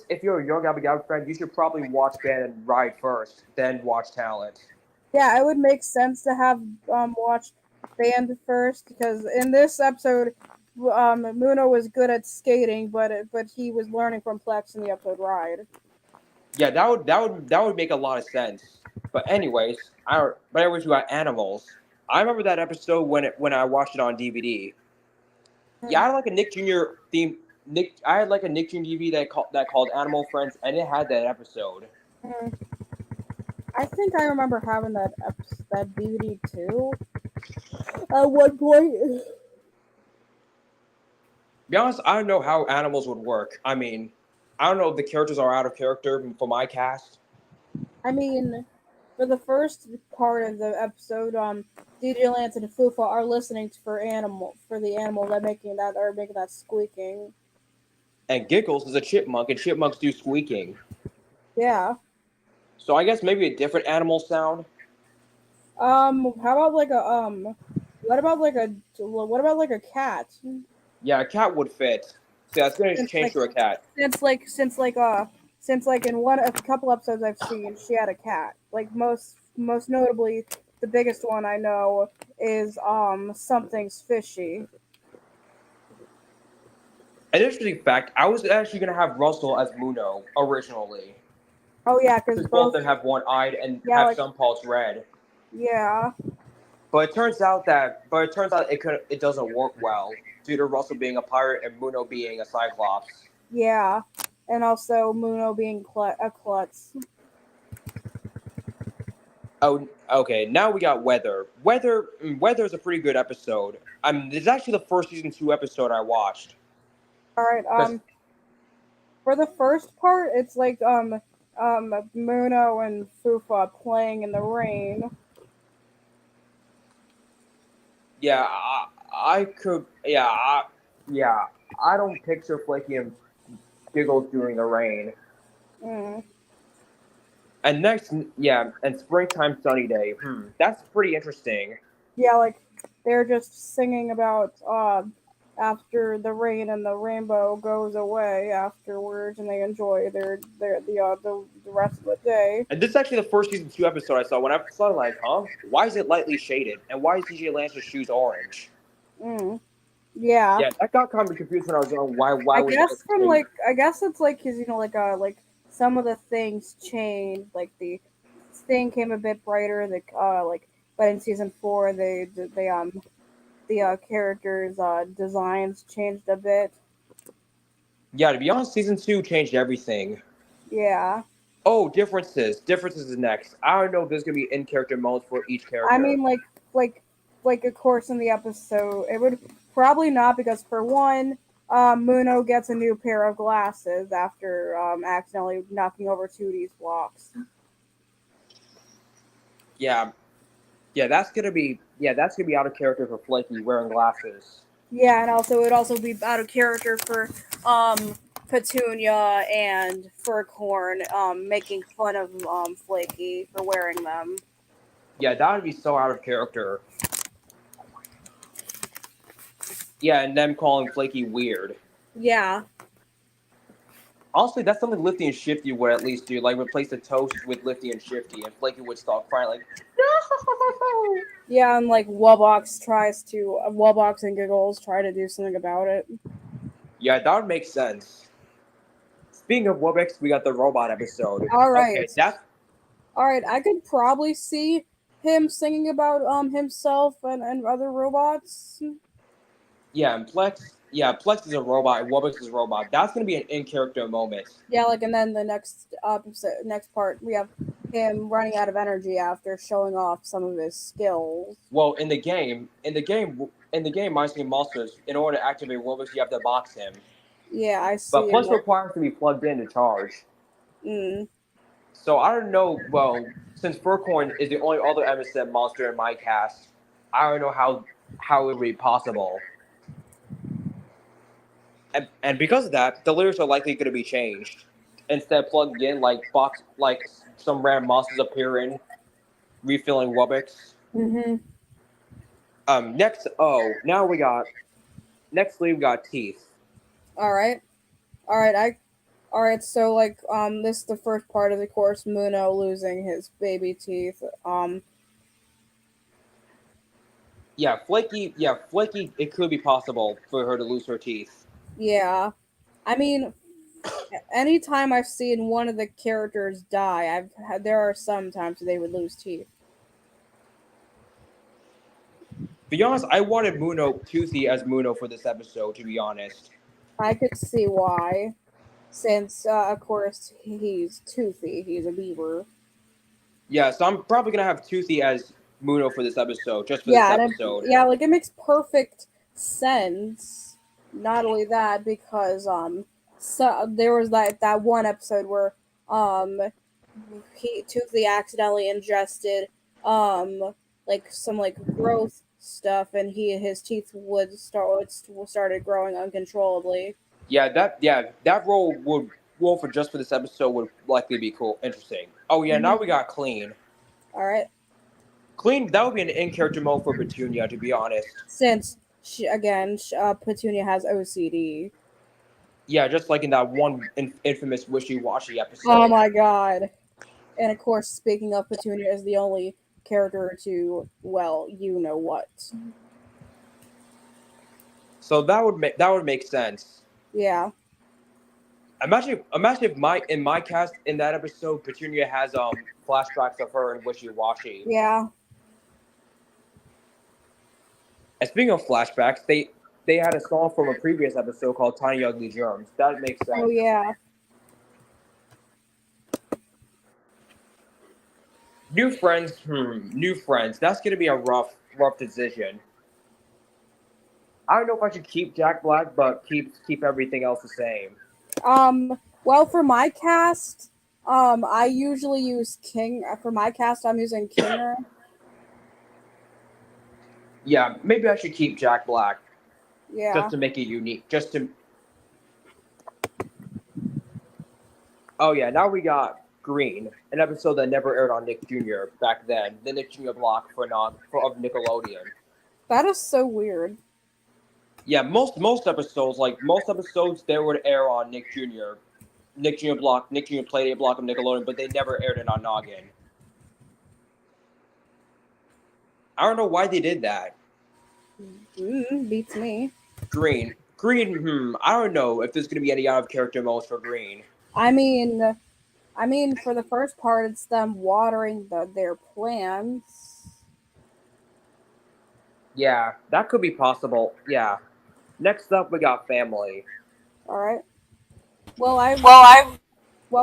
if you're a young Gaba Gaba friend, you should probably watch Band and Ride first, then watch Talent. Yeah, it would make sense to have watched Band first because in this episode, Muno was good at skating, but he was learning from Plex in the episode Ride. Yeah, that would make a lot of sense. But anyways, we got animals. I remember that episode when I watched it on DVD. Yeah, I had like a Nick Jr. theme. I had like a Nick Jr. DVD that called Animal Friends, and it had that episode. I think I remember having that DVD too. At one point. To be honest, I don't know how animals would work. I mean, I don't know if the characters are out of character for my cast. I mean, for the first part of the episode, DJ Lance and Fufa are listening for the animal that are making that squeaking. And Giggles is a chipmunk, and chipmunks do squeaking. Yeah. So I guess maybe a different animal sound. How about like what about like a cat? Yeah, a cat would fit. So that's gonna change to a cat. Since in a couple episodes I've seen, she had a cat. Like most notably, the biggest one I know is something's fishy. An interesting fact: I was actually gonna have Russell as Muno originally. Oh yeah, because Both of them have one eye and have some parts red. Yeah. But it turns out it doesn't work well due to Russell being a pirate and Muno being a Cyclops. Yeah, and also Muno being a klutz. Oh, okay. Now we got Weather. Weather is a pretty good episode. This is actually the first season 2 episode I watched. All right. For the first part, it's like Muno and Fufa playing in the rain. Yeah, I could. Yeah, I don't picture Flaky and Giggles doing the rain. And next, and springtime sunny day. That's pretty interesting. Yeah, like they're just singing about after the rain and the rainbow goes away afterwards, and they enjoy the rest of the day. And this is actually the first season 2 episode I saw. When I saw it, like, why is it lightly shaded? And why is DJ Lance's shoes orange? Yeah. Yeah, that got kind of confused when I was on why. I guess it's like because like some of the things changed. Like the thing came a bit brighter. But in season 4, the characters' designs changed a bit. Yeah, to be honest, season 2 changed everything. Yeah. Oh, differences. Differences is next. I don't know if there's gonna be in-character modes for each character. I mean, like of course in the episode, it would probably not, because for one, Muno gets a new pair of glasses after accidentally knocking over Tootie's blocks. Yeah, that's gonna be out of character for Flaky wearing glasses. Yeah, and also it'd also be out of character for Petunia and Furcorn making fun of Flaky for wearing them. Yeah, that would be so out of character. Yeah, and them calling Flaky weird. Yeah. Honestly, that's something Lifty and Shifty would at least do. Like, replace the toast with Lifty and Shifty, and Flaky would start crying like, no! Yeah, and like Wubbox and Giggles try to do something about it. Yeah, that would make sense. Speaking of Wubbox, we got the robot episode. All right. Okay, all right, I could probably see him singing about himself and other robots. Yeah, and Plex is a robot, and Wubbox is a robot. That's gonna be an in-character moment. Yeah, like, and then the next part, we have him running out of energy after showing off some of his skills. Well, in the game, Monsters and Monsters, in order to activate Wubbox, you have to box him. Yeah, I see. But Plex requires to be plugged in to charge. So I don't know. Well, since Furcorn is the only other MSM monster in my cast, I don't know how it would be possible. And because of that, the lyrics are likely going to be changed. Instead, plugged in like some random monsters appearing, refilling Wubbox. Nextly we got teeth. All right. So like this is the first part of the course. Muno losing his baby teeth. Yeah, Flaky. It could be possible for her to lose her teeth. Yeah, I mean, anytime I've seen one of the characters die, there are some times they would lose teeth. To be honest, I wanted Toothy as Muno for this episode. To be honest, I could see why. since of course he's toothy. He's a beaver. Yeah, so I'm probably gonna have Toothy as Muno for this episode, just for this Yeah, episode. like it makes perfect sense. Not only that, because so there was that one episode where um Toothy accidentally ingested like some like growth stuff, and his teeth started growing uncontrollably. Yeah, that role for just for this episode would likely be cool, interesting. Oh yeah, now we got Clean. All right, Clean, that would be an in-character mode for Petunia, to be honest. since Petunia has OCD. Yeah, just like in that one infamous wishy-washy episode. Oh my god. And of course, speaking of, Petunia is the only character to, well, you know what. So that would make sense. Yeah. Imagine if in my cast in that episode, Petunia has flashbacks of her in Wishy Washy. Yeah. And speaking of flashbacks, they had a song from a previous episode called Tiny Ugly Germs. That makes sense. Oh yeah. New friends, new friends. That's gonna be a rough decision. I don't know if I should keep Jack Black, but keep everything else the same. Well, for my cast, I usually use King. For my cast, I'm using Kinger. Yeah, maybe I should keep Jack Black. Yeah. Just to make it unique. Just to. Oh yeah, now we got Green, an episode that never aired on Nick Jr. back then. The Nick Jr. block of Nickelodeon. That is so weird. Yeah, most episodes they would air on Nick Jr. Nick Jr. block, Nick Jr. Playdate block of Nickelodeon, but they never aired it on Noggin. I don't know why they did that. Beats me. Green. I don't know if there's gonna be any out of character modes for Green. I mean, for the first part, it's them watering their plants. Yeah, that could be possible. Yeah. Next up, we got Family. All right. Well,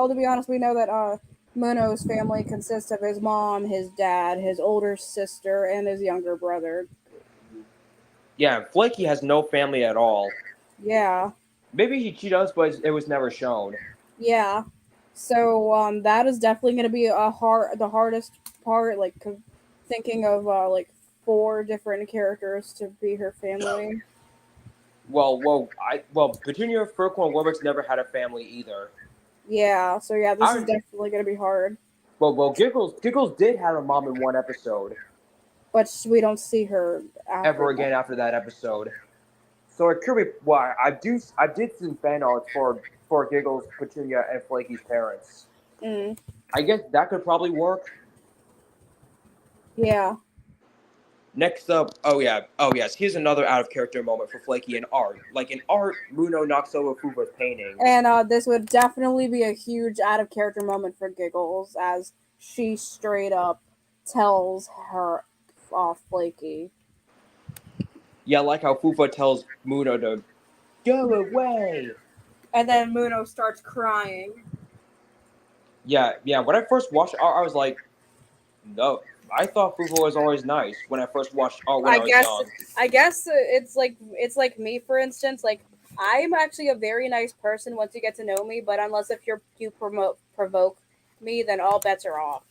to be honest, we know that Muno's family consists of his mom, his dad, his older sister, and his younger brother. Yeah, Flaky has no family at all. Yeah. Maybe she does, but it was never shown. Yeah. So that is definitely going to be the hardest part, like thinking of like 4 different characters to be her family. Well, Petunia, Furco, and Warwick's never had a family either. Yeah, so yeah, this is definitely going to be hard. Well, Giggles did have a mom in one episode. But we don't see her ever again after that episode. So it could be why I did see fan art for Giggles, Petunia, and Flaky's parents. I guess that could probably work. Yeah. Next up, oh yes, here's another out of character moment for Flaky in art. Like in art, Muno knocks over Fuba's painting. And this would definitely be a huge out of character moment for Giggles, as she straight up tells her Flaky. Yeah, like how Fufa tells Muno to go away. And then Muno starts crying. Yeah. When I first watched art, I was like, no. I thought Fufa was always nice when I first watched art when I was young. I guess it's like me, for instance. Like, I'm actually a very nice person once you get to know me, but unless if you provoke me, then all bets are off.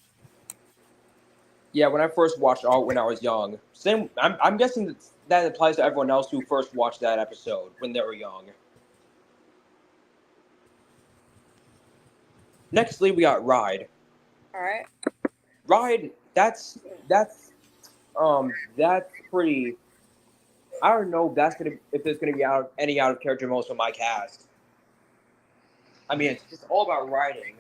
Yeah, when I first watched art when I was young. Same. I'm guessing that applies to everyone else who first watched that episode when they were young. Nextly, we got Ride. All right. Ride. That's pretty. I don't know if there's gonna be any out of character modes from my cast. I mean, it's just all about riding.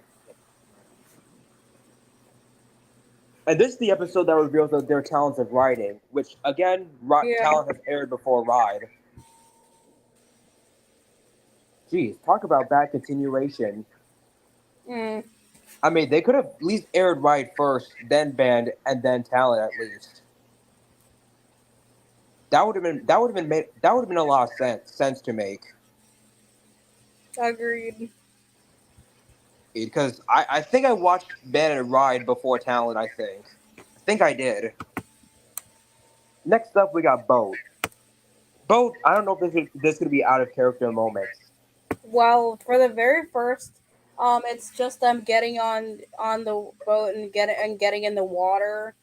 And this is the episode that reveals their talents of riding, which again, talent has aired before Ride. Jeez, talk about bad continuation. I mean, they could have at least aired Ride first, then Band, and then Talent at least. That would have been a lot of sense to make. Agreed. Because I think I watched Man and Ride before Talent. I think I did. Next up, we got Boat. Boat. I don't know if this could be out of character moments. Well, for the very first, it's just them getting on the boat and getting in the water.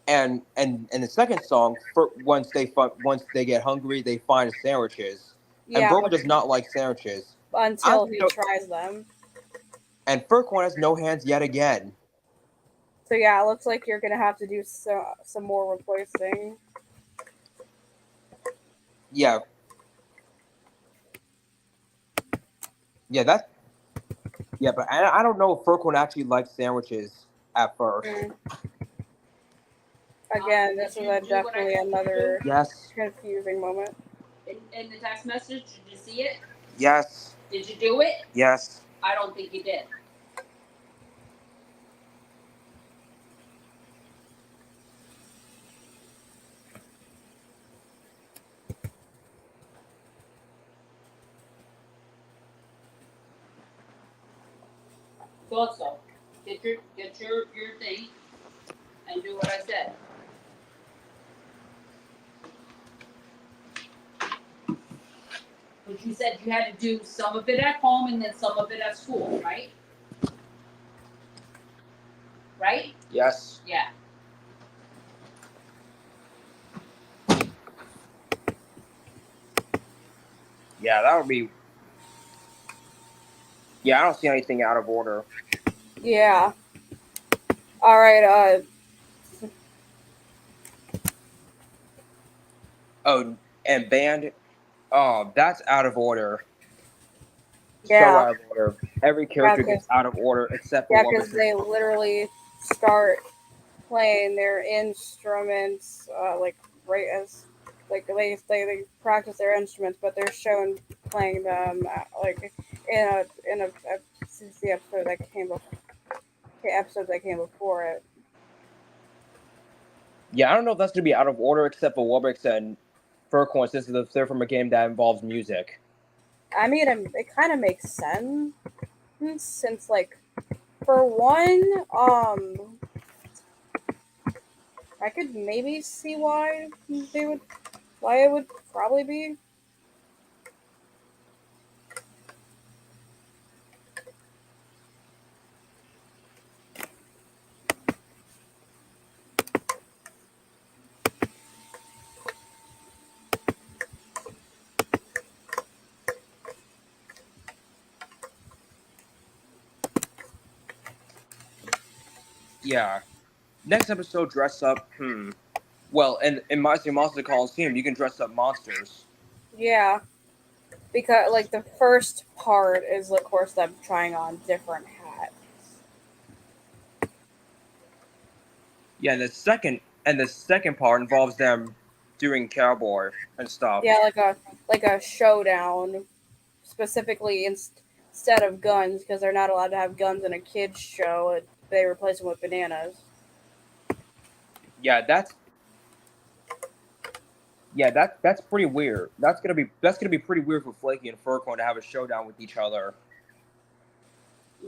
And the second song, once they get hungry, they find sandwiches. And Yeah, Brogan does not like sandwiches. until he tries them. And Furcorn has no hands yet again. So yeah, it looks like you're gonna have to do some more replacing. Yeah. Yeah, but I don't know if Furcorn actually likes sandwiches at first. Again, this is definitely another confusing moment. In the text message, did you see it? Yes. Did you do it? Yes. I don't think you did. Thought so. Get your thing and do what I said. But you said you had to do some of it at home and then some of it at school, right? Right? Yes. Yeah. Yeah, that would be. Yeah, I don't see anything out of order. Yeah. All right. Oh, and band. Oh, that's out of order. Yeah. So out of order. Every character gets out of order except for because they literally start playing their instruments like right as like they practice their instruments, but they're shown playing them like in a since the episode that came before it. Yeah, I don't know if that's gonna be out of order except for Warbricks and Furcorn since they're from a game that involves music. I mean, it kind of makes sense since, like, for one, I could maybe see why it would probably be. Yeah. Next episode, dress up. Well, in Monster Coliseum, you can dress up monsters. Yeah. Because, like, the first part is, of course, them trying on different hats. Yeah, the second part involves them doing cowboy and stuff. Yeah, like a showdown, specifically instead of guns, because they're not allowed to have guns in a kids show. They replace them with bananas. Yeah, that's pretty weird. That's gonna be pretty weird for Flaky and Furcorn to have a showdown with each other.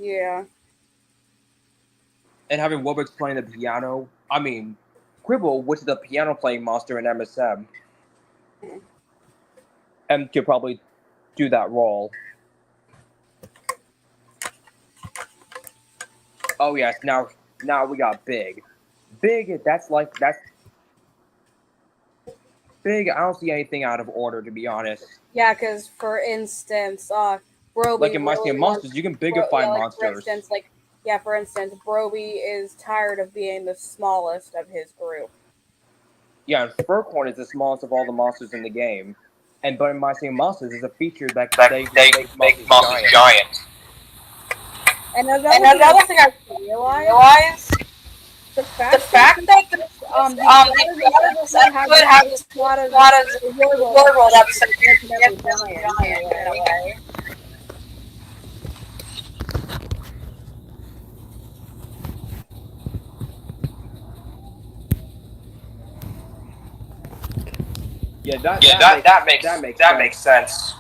Yeah. And having Warbricks playing the piano. I mean, Quibble, which is the piano playing monster in MSM, and could probably do that role. Oh yes, now we got Big. Big, that's Big. I don't see anything out of order, to be honest. Yeah, because for instance, Broby, like in My Singing Monsters, you can bigify monsters. For instance, Broby is tired of being the smallest of his group. Yeah, and Furcorn is the smallest of all the monsters in the game. But in My Singing Monsters is a feature that they make monsters giant. And another thing I realized, the fact that the episode would have a lot of world episodes in a way. Yeah, that makes sense.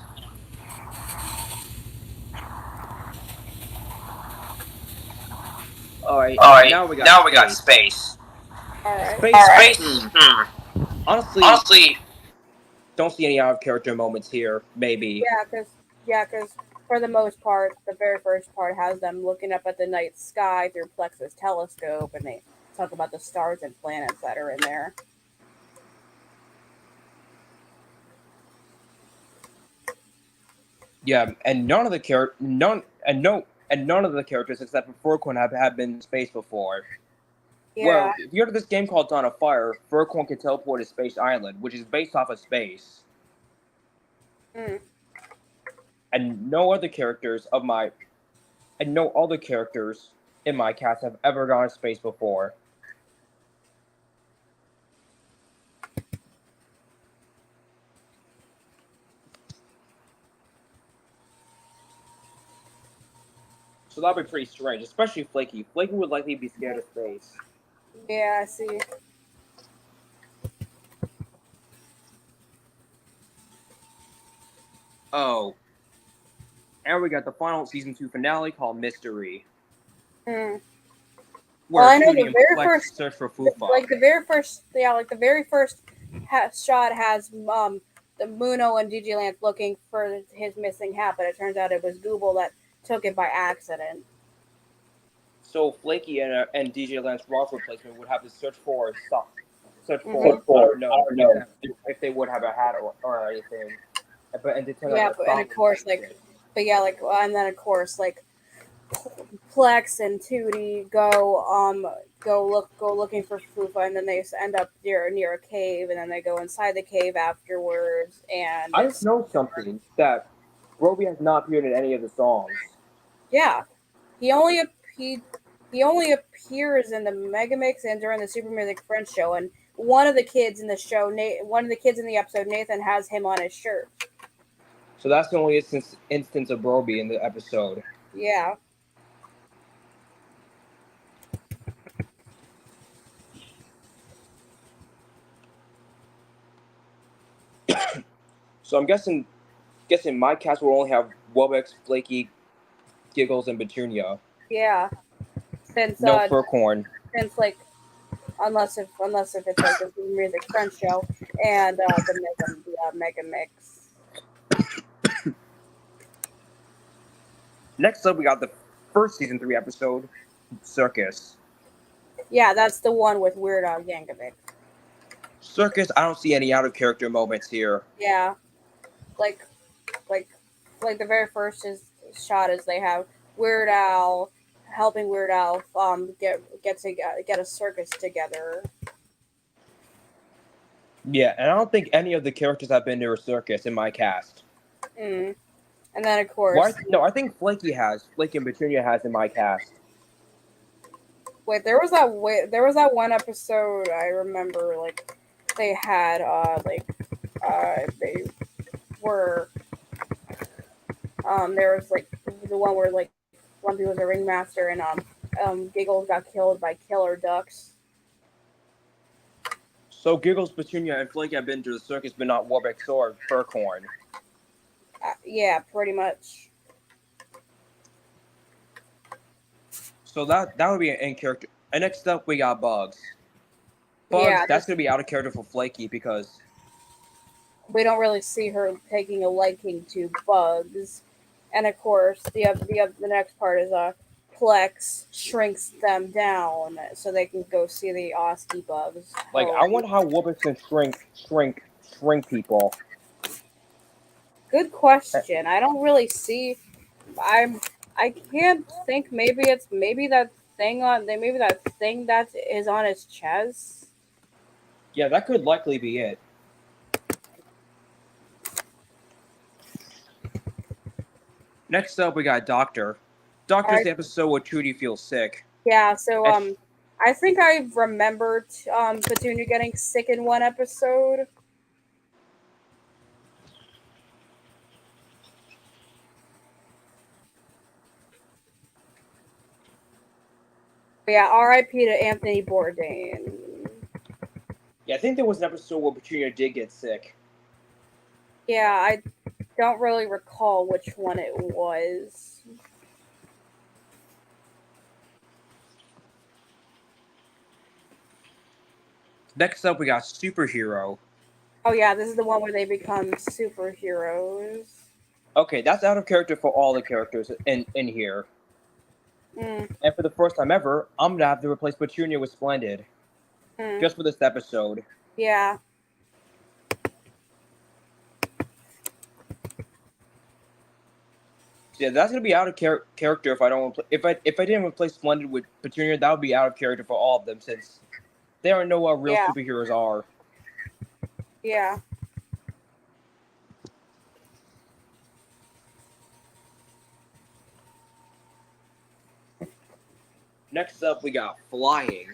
Alright, Alright, now we got now we got space. space. Alright. Space. Honestly, Honestly, don't see any out of character moments here. Maybe. Yeah, because for the most part, the very first part has them looking up at the night sky through Plex's telescope, and they talk about the stars and planets that are in there. Yeah, and none of the none of the characters except for Furcorn have been in space before. Yeah. Well, if you heard of this game called Dawn of Fire, Furcorn can teleport to Space Island, which is based off of space. Mm. And no other characters in my cast have ever gone to space before. So that'd be pretty strange, especially Flaky. Flaky would likely be scared of space. Yeah, I see. Oh. And we got the final season 2 finale called Mystery. Hmm. Where Well, I know Tootie the and very Flex first, search for Fufa. like the very first shot has the Muno and DJ Lance looking for his missing hat, but it turns out it was Google that took it by accident. So Flaky and DJ Lance Ross replacement would have to search for I don't know if they would have a hat or anything. But and of course, and then of course, like Plex and Tootie go looking for Fufa, and then they end up near a cave, and then they go inside the cave afterwards. And I just know something that Roby has not appeared in any of the songs. Yeah, he only appears in the Megamix and during the Super Music Friends show, and one of the kids in the show, one of the kids in the episode, Nathan, has him on his shirt. So that's the only instance of Roby in the episode. Yeah. So I'm guessing my cast will only have Wobex, Flaky, Giggles, and Petunia. Yeah. Since no Furcorn. Since unless if it's like the Super Music Friends show and the Mega Mix. Next up, we got the first season 3 episode, Circus. Yeah, that's the one with Weird Al Yankovic. Circus, I don't see any out of character moments here. Yeah, like the very first shot is they have Weird Al helping Weird Al get a circus together. Yeah, and I don't think any of the characters have been to a circus in my cast. Mm. And then of course, I think Flaky and Petunia has in my cast. Wait, there was that one episode I remember, like they had they were there was like the one where like Lumpy was a ringmaster and Giggles got killed by killer ducks. So Giggles, Petunia, and Flaky have been to the circus, but not Warbeck or Furcorn. Yeah, pretty much. So that would be an in character. And next up, we got Bugs. Bugs, that's gonna be out of character for Flaky because we don't really see her taking a liking to Bugs. And of course, the next part is Plex shrinks them down so they can go see the Oski Bugs. Like, I wonder how Warbeck can shrink people. Good question. I don't really see. I can't think. Maybe that thing that is on his chest. Yeah, that could likely be it. Next up, we got Doctor. Doctor's the episode where Tootie feels sick. Yeah. So I think I remembered Petunia getting sick in one episode. Yeah, R.I.P. to Anthony Bourdain. Yeah, I think there was an episode where Petunia did get sick. Yeah, I don't really recall which one it was. Next up, we got superhero. Oh yeah, this is the one where they become superheroes. Okay, that's out of character for all the characters in here. Mm. And for the first time ever, I'm gonna have to replace Petunia with Splendid. Just for this episode. Yeah. Yeah, that's gonna be out of character if I don't if I didn't replace Splendid with Petunia. That would be out of character for all of them since there are no real superheroes are. Yeah. Next up, we got flying.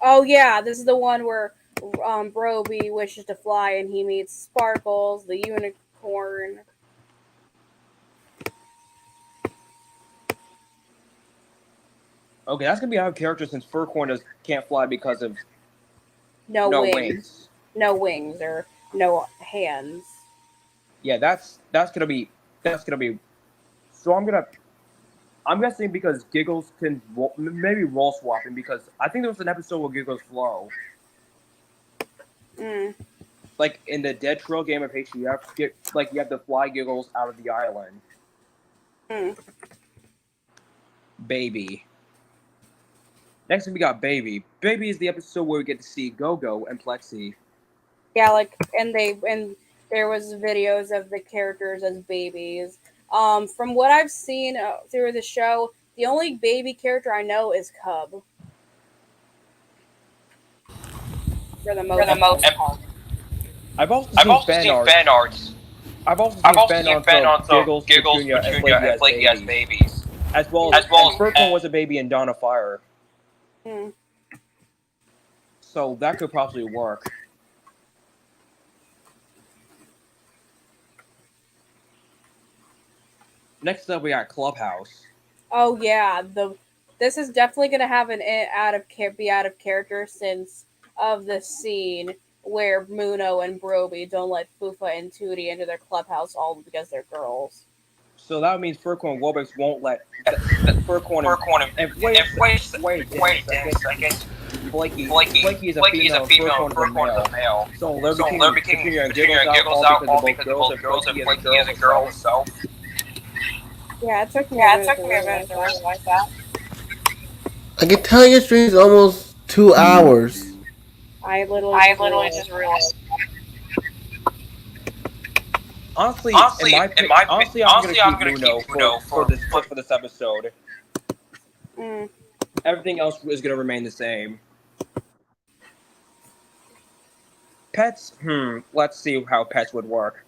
Oh yeah, this is the one where Broby wishes to fly and he meets Sparkles, the unicorn. Okay, that's gonna be out of character since Furcorn can't fly because of no wings. No wings or no hands. Yeah, that's gonna be. So I'm guessing because Giggles can maybe roll swapping because I think there was an episode where Giggles flew. Like in the Dead Trail game of H, you have to fly Giggles out of the island. Baby. Next we got Baby. Baby is the episode where we get to see Go-Go and Plexi. Yeah, and there was videos of the characters as babies. From what I've seen through the show, the only baby character I know is Cub. For the most part. I've also seen fan arts. I've also seen fan arts of Giggles, Petunia, and Flaky as babies. As well as Furcorn was a baby in Dawn of Fire. So that could possibly work. Next up, we got Clubhouse. Oh yeah, this is definitely gonna have be out of character since of the scene where Muno and Broby don't let Fufa and Tootie into their clubhouse all because they're girls. So that means Furcorn and Wobix won't let Furcorn and wait a second. Flaky is a female and Furcorn is a male. So they're between Petunia and Giggles out all because they're both girls and Flaky is a girl herself. Yeah, it took me a minute to realize that. I can tell your stream is almost 2 hours. I literally just realized. Honestly, I'm gonna keep Muno for this episode. Everything else is gonna remain the same. Pets? Let's see how pets would work.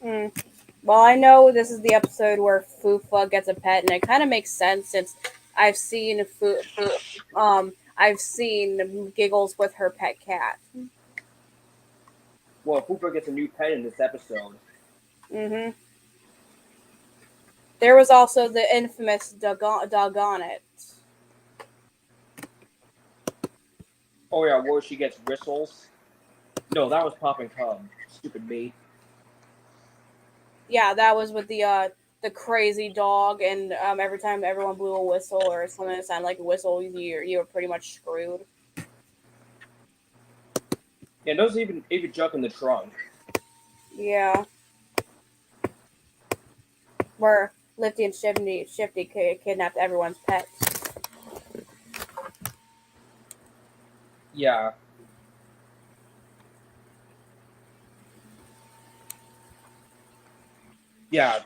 Well, I know this is the episode where Fufa gets a pet, and it kind of makes sense since I've seen Giggles with her pet cat. Well, Fufa gets a new pet in this episode. There was also the infamous Doggone It. Oh yeah, where she gets whistles. No, that was Pop and Cub. Stupid me. Yeah, that was with the crazy dog, and every time everyone blew a whistle or something that sounded like a whistle, you were pretty much screwed. Yeah, those even jump in the trunk. Yeah. Where Lifty and Shifty kidnapped everyone's pets. Yeah. Yeah.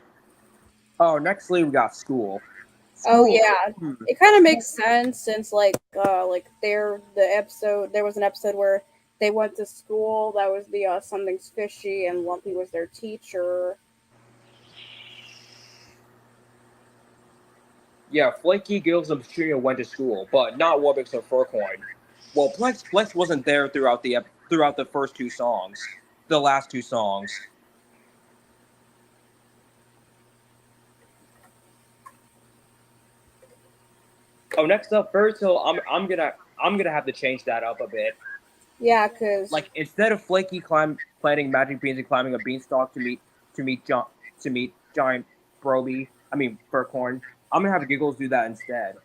Oh, nextly we got school. Oh yeah, it kind of makes sense since there was an episode where they went to school. That was the Something's Fishy, and Lumpy was their teacher. Yeah, Flaky, Giggles, and Petunia went to school, but not Wobix or Furcorn. Well, Plex wasn't there throughout the first two songs, the last two songs. Oh, next up, Fairytale. I'm gonna have to change that up a bit. Yeah, cause instead of Flaky planting magic beans and climbing a beanstalk to meet giant Furcorn, I'm gonna have Giggles do that instead.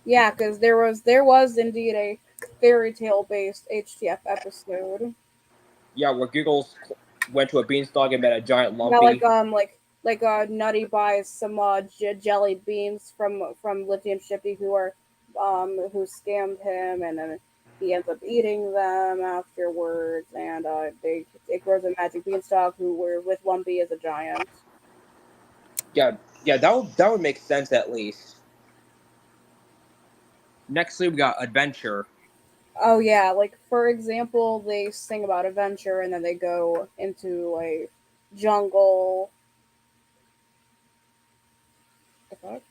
Yeah, because there was indeed fairy tale based HTF episode. Yeah, where Giggles went to a beanstalk and met a giant Yeah, lumpy. Nutty buys some jelly beans from Lithium Shippy who scammed him, and then he ends up eating them afterwards, and it grows a magic beanstalk who were with Lumpy as a giant. Yeah, that would make sense at least. Nextly, we got Adventure. Oh yeah, like for example, they sing about adventure, and then they go into a jungle. The fuck?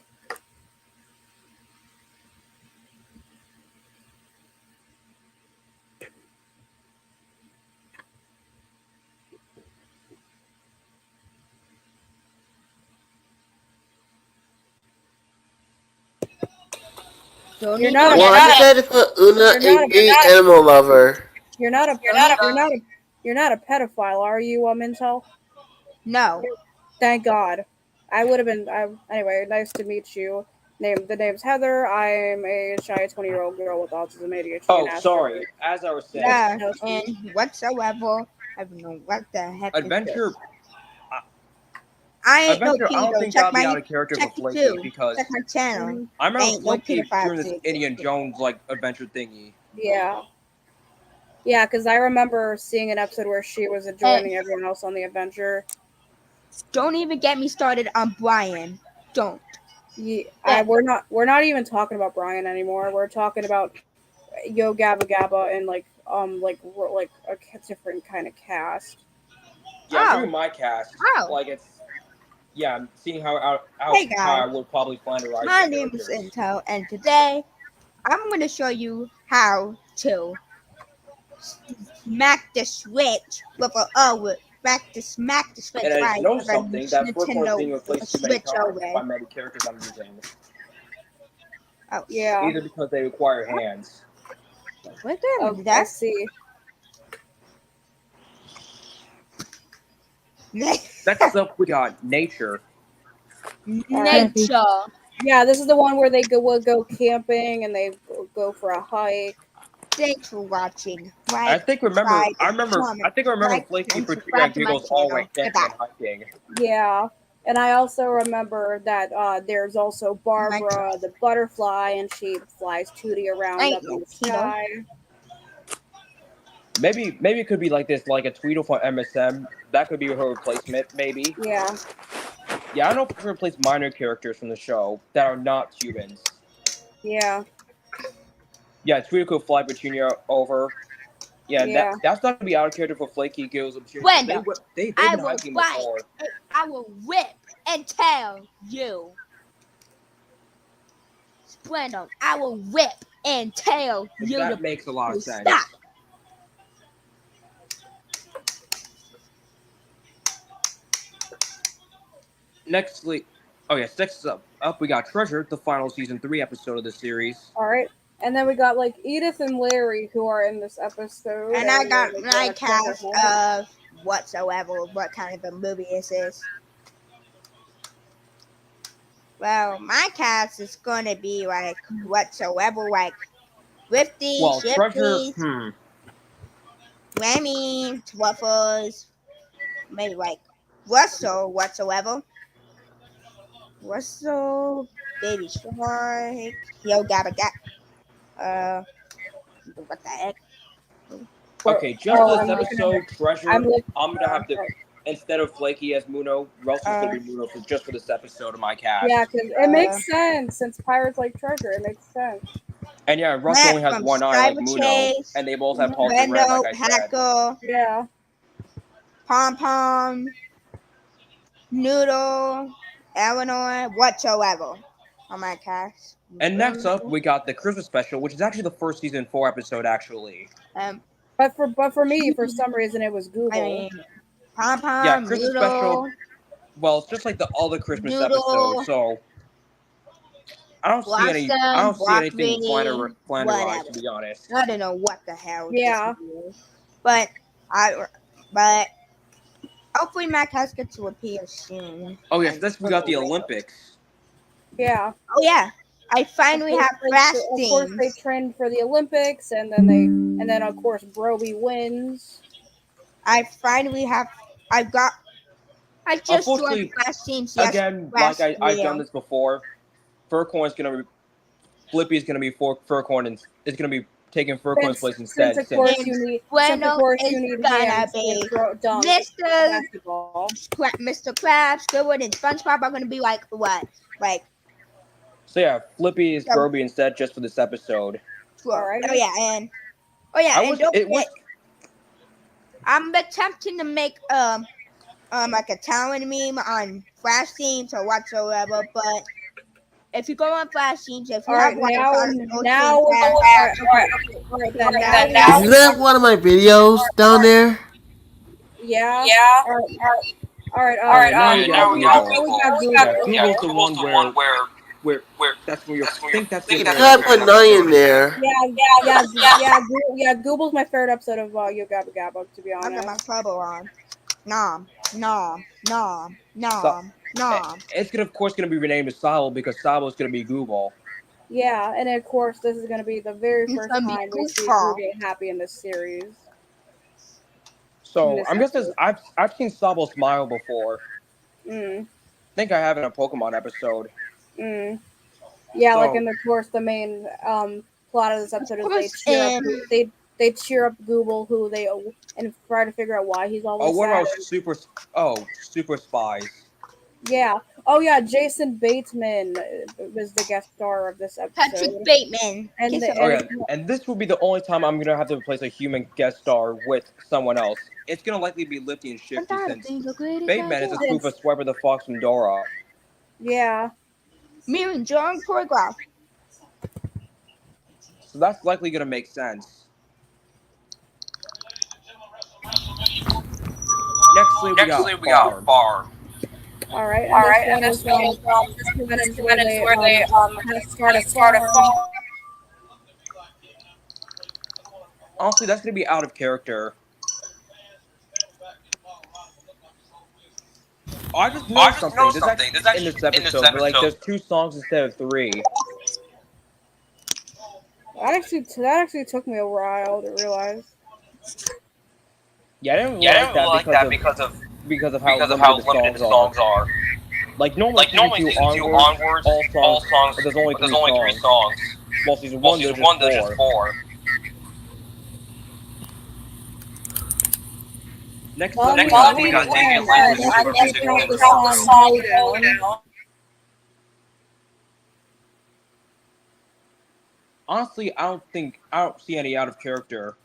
You're not a Well, I decided to put Una a big animal lover. You're not a pedophile, are you, Intel? No. Thank God. I would have been. Anyway, nice to meet you. The name's Heather. I'm a shy 20-year-old girl with autism, ADHD, Oh, and sorry. Asperger's. As I was saying, Yeah, and whatsoever. I don't know what the heck. Adventure. I ain't Adventure, no I don't pedo. think Check that'd be my out of character for check it Flaky too. because Check my channel. I remember Ain't no Flaky pedophile doing this shit. Indiana Jones like adventure thingy. Yeah. Yeah, because I remember seeing an episode where she was joining everyone else on the adventure. Don't even get me started on Bryan. Don't. Yeah, we're not even talking about Bryan anymore. We're talking about Yo Gaba Gaba and like a different kind of cast. Yeah, I'm doing my cast. Like it's I'm seeing how Hey guys, I would probably flanderize my the name is characters. Intel, and today I'm going to show you how to smack the Switch with smack the Switch. And I Right? know With a something, that first one Nintendo thing replaced too many Switch times over. by many characters I'm using. Oh yeah. Either because they require hands. What the I see. Next up, we got Nature. Nature. Yeah, this is the one where they go camping and they go for a hike. Thanks for watching. I think I remember Flaky portraying Giggles all right camping and hiking. Yeah. And I also remember that there's also Barbara the butterfly, and she flies Tootie around up in the sky. Maybe it could be like this, like a Tweedle from MSM. That could be her replacement, maybe. Yeah. Yeah, I don't know if we replace minor characters from the show that are not humans. Yeah. Yeah, Tweedle could fly Petunia over. Yeah, that's not gonna be out of character for Flaky, Giggles, and Petunia. They've been hiking before. I will whip and tell you. Brandon, I will whip and tell you. That makes a lot of sense. Stop. Next up we got Treasure, the final season 3 episode of the series. All right. And then we got like Edith and Larry who are in this episode. And I got my cast of whatsoever, what kind of a movie is this. Well, my cast is gonna be like whatsoever, like Rifty, Shifties, Remy, Twiffles, maybe like Russell, whatsoever. Russell, Baby Shark, Yo Gaba Gaba. What the heck? Okay, just this episode, Treasure, I'm gonna have to, instead of Flaky as Muno, Russell's gonna be Muno just for this episode of my cast. Yeah, because it makes sense. Since pirates like treasure, it makes sense. And yeah, Russell only has one eye like Muno, and they both have talking red, like I said. Yeah. Pom Pom, Noodle, Eleanor, whatsoever on my cast. And next up, we got the Christmas special, which is actually the first season 4 episode, actually. But for me, for some reason, it was Google. I mean, Pom Pom, yeah, Christmas Noodle, special. Well, it's just like the other Christmas episodes, so I don't see anything flanderized, to be honest. I don't know what the hell. Yeah. This is. But hopefully my cast gets to appear soon. Oh yes, we got the Olympics. Yeah. Oh yeah. I finally have flash Of course, they themes. trained for the Olympics, and then of course Broby wins. I finally have. I've got. I just joined Unfortunately, flash themes again, like last I've done video. this before. Furcoin's gonna be Flippy's gonna be for Furcoin and is gonna be taking Furcoin's place instead. Since of course you need Bueno is gonna be Mr. Mr. Krabs, Squidward, and SpongeBob are gonna be like what? Like. So yeah, Flippy is Broby instead just for this episode. Alright. Oh yeah, and don't forget, I'm attempting to make like a talent meme on Flash Themes or whatsoever, but if you go on Flash Themes, if you have one, Is that one of my videos down there? Yeah. Alright. Now we got Google's the one where that's where you think that's the I put 9 in there. Yeah. Google's my favorite episode of Yo Gaba Gaba, to be honest. I got my trouble on. Nom. It's of course gonna be renamed as Sabo because Sabo is gonna be Google. Yeah, and of course this is gonna be the very first time we see Google get happy in this series. So I'm guessing I've seen Sabo smile before. I think I have in a Pokemon episode. Yeah, so, like in of course the main plot of this episode is they cheer up Google, who they and try to figure out why he's always. Oh, what about super spies? Yeah. Oh yeah, Jason Bateman was the guest star of this episode. Patrick Bateman. And this will be the only time I'm gonna have to replace a human guest star with someone else. It's gonna likely be Lifty and Shifty since Bateman is a spoof of Swiper the Fox from Dora. Yeah. Mirroring drawing choreograph. So that's likely gonna make sense. Nextly we got Farm. Alright, and this one is where they start a farm. Honestly, that's gonna be out of character. I just noticed something. In this episode, like there's 2 songs instead of 3. That actually took me a while to realize. Yeah, I didn't like that because of how limited the songs are. Like normally season 2 onwards, all songs, but there's only 3 songs. Well, season 1 there's just 4. Next up, we got David Lynch's song. Honestly, I don't see any out of character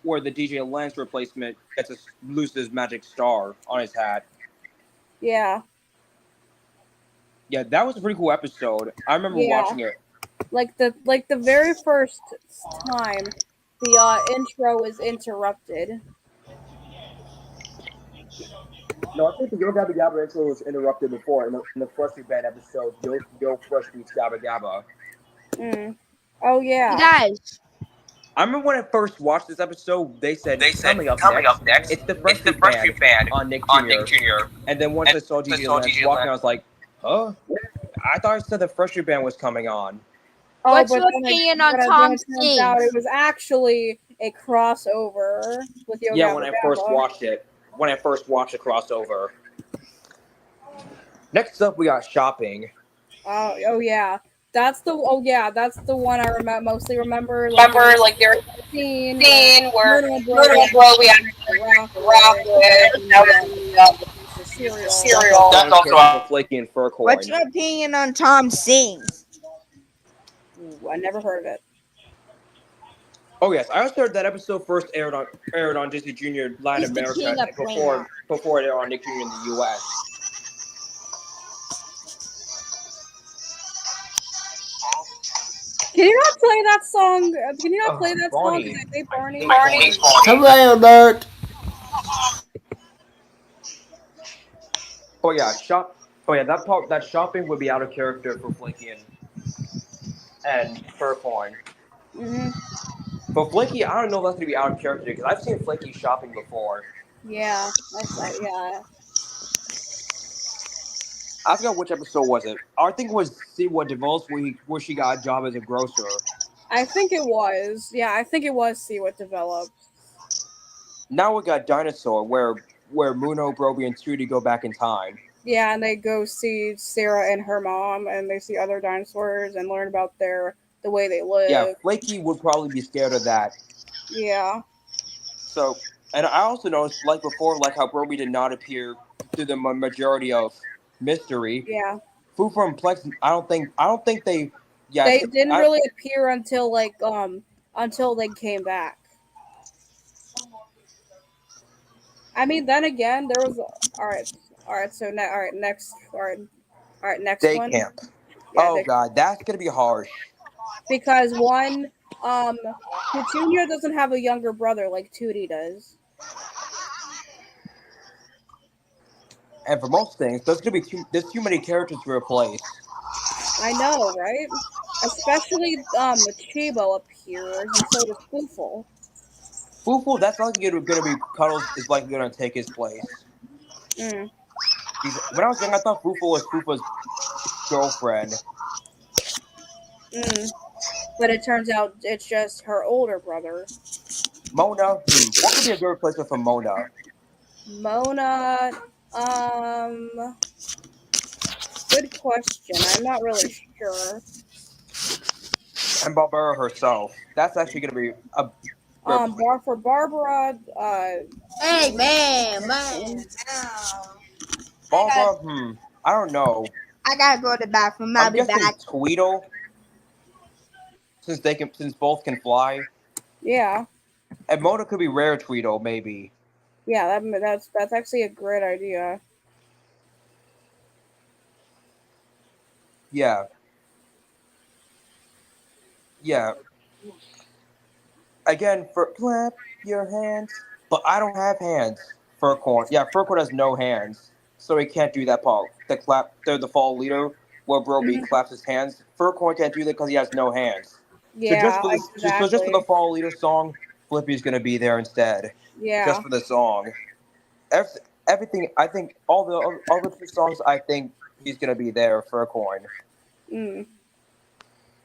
where the DJ Lance replacement gets to lose his magic star on his hat. Yeah. Yeah, that was a pretty cool episode. I remember watching it. Like the very first time the intro is interrupted. No, I think the Yo Gaba Gaba intro was interrupted before in the Freshly Band episode, Yo Fresh Beats Gaba Gaba. Oh yeah. Guys. I remember when I first watched this episode, they said coming up next, it's the Freshly Band on Nick Jr. And then once I saw DJ Lance walking, I was like, huh? I thought I said the Freshly Band was coming on. What's your opinion on Tom's scenes? It was actually a crossover with Yo Gaba when I first watched it. When I first watched the crossover. Next up, we got Shopping. Oh yeah. That's the one I mostly remember. Like there was a scene where we had to rock with cereal. That's also Flaky and Furcoin. What's your opinion on Tom's scenes? I never heard of it. Oh yes, I also heard that episode first aired on Disney Junior Latin America before it aired on Nick Jr. in the U.S. Can you not play that song? Can you not play that song? Because I say Barney. Hello, alert! Oh yeah, that shopping would be out of character for Flaky and Furcoin. For Flaky, I don't know if that's gonna be out of character because I've seen Flaky shopping before. Yeah, I forgot which episode was it. I think it was See What Develops where she got a job as a grocer. I think it was. Yeah, I think it was See What Develops. Now we got Dinosaur where Muno, Broby, and Tootie go back in time. Yeah, and they go see Sarah and her mom, and they see other dinosaurs and learn about the way they live. Yeah, Flaky would probably be scared of that. Yeah. So, and I also noticed, like before, like how Broby did not appear through the majority of Mystery. Yeah. Fufu and Plex, I don't think they. Yeah, They didn't really appear until until they came back. I mean, then again, there was all right. So next Day one. camp. Yeah, oh God, that's gonna be harsh. Because one, Petunia doesn't have a younger brother like Tootie does. And for most things, there's too many characters to replace. I know, right? Especially Chibo appears, and so does Foofle. Fufu, that's likely gonna be Cuddles is likely gonna take his place. Mm. When I was young, I thought Fufu was Fufu's girlfriend. But it turns out it's just her older brother. Mona, what could be a good replacement for Mona? Mona, good question. I'm not really sure. And Barbara herself. That's actually gonna be a. For Barbara, Hey man. Barbara, I don't know. I gotta go to the bathroom. I'll be back. Tweedle, since both can fly. Yeah. And Mona could be Rare Tweedle, maybe. Yeah, that's actually a great idea. Yeah. Yeah. Again, clap your hands. But I don't have hands. Furcorn. Yeah, Furcorn has no hands. So he can't do that part. The fall leader, where Broby claps his hands. Furcorn can't do that because he has no hands. Yeah, so just for the fall leader song, Flippy's gonna be there instead. Yeah. Just for the song. Everything, I think, all the other two songs, I think he's gonna be there for a coin.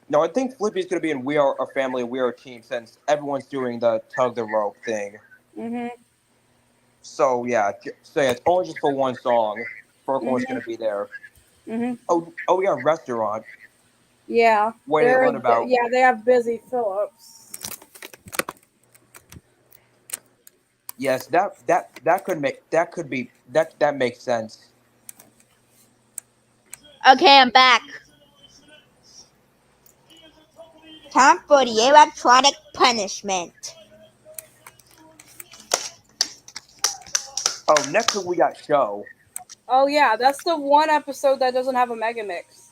No, I think Flippy's gonna be in We Are a Family, We Are a Team, since everyone's doing the tug the rope thing. So yeah, it's only just for one song. Furcorn's gonna be there. Oh yeah, restaurant. Yeah. Where they learn about. Yeah, they have Busy Phillips. Yes, that makes sense. Okay, I'm back. Time for the electronic punishment. Oh, next week we got Show. Oh yeah, that's the one episode that doesn't have a mega mix.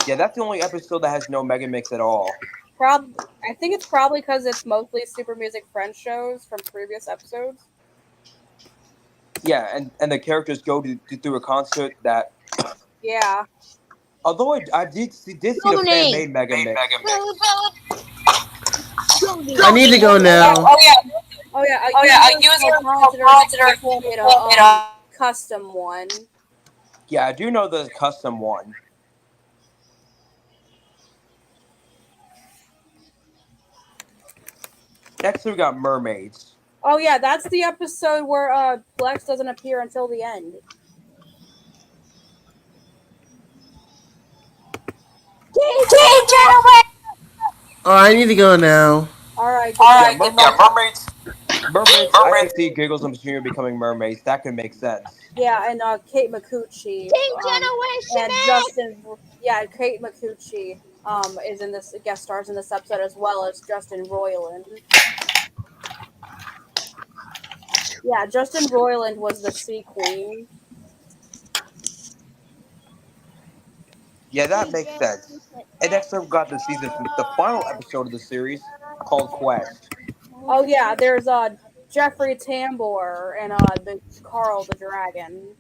Yeah, that's the only episode that has no mega mix at all. I think it's probably because it's mostly Super Music Friends shows from previous episodes. Yeah, and the characters go through a concert that. Yeah. Although I did see the fan-made mega mix. I need to go now. Oh yeah. A user made a custom one. Yeah, I do know the custom one. Next we got Mermaids. Oh yeah, that's the episode where Plex doesn't appear until the end. Oh, I need to go now. Alright. Yeah, Mermaids. I can see Giggles and Petunia becoming mermaids. That could make sense. Yeah, and Kate Micucci. And Justin. Yeah, Kate Micucci is in this, guest stars in this episode, as well as Justin Roiland. Yeah, Justin Roiland was the Sea Queen. Yeah, that makes sense. And next up, we got the final episode of the series called Quest. Oh yeah, there's Jeffrey Tambor and the Carl the Dragon.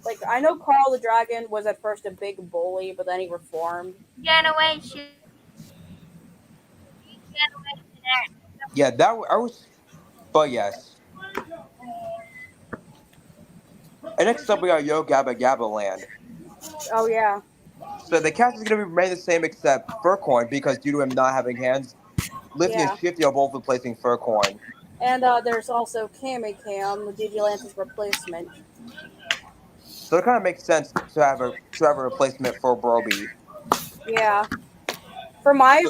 Like, I know Carl the Dragon was at first a big bully, but then he reformed. Yeah, that I was, but yes. And next up, we got Yo Gaba Gaba Land. Oh yeah. So the cast is going to remain the same except Furcoin, because due to him not having hands, Liffy and Yeah. Shifty are both replacing Furcoin. And there's also Cam, DJ Lance's replacement. So it kind of makes sense to have a replacement for Broby. Yeah. For my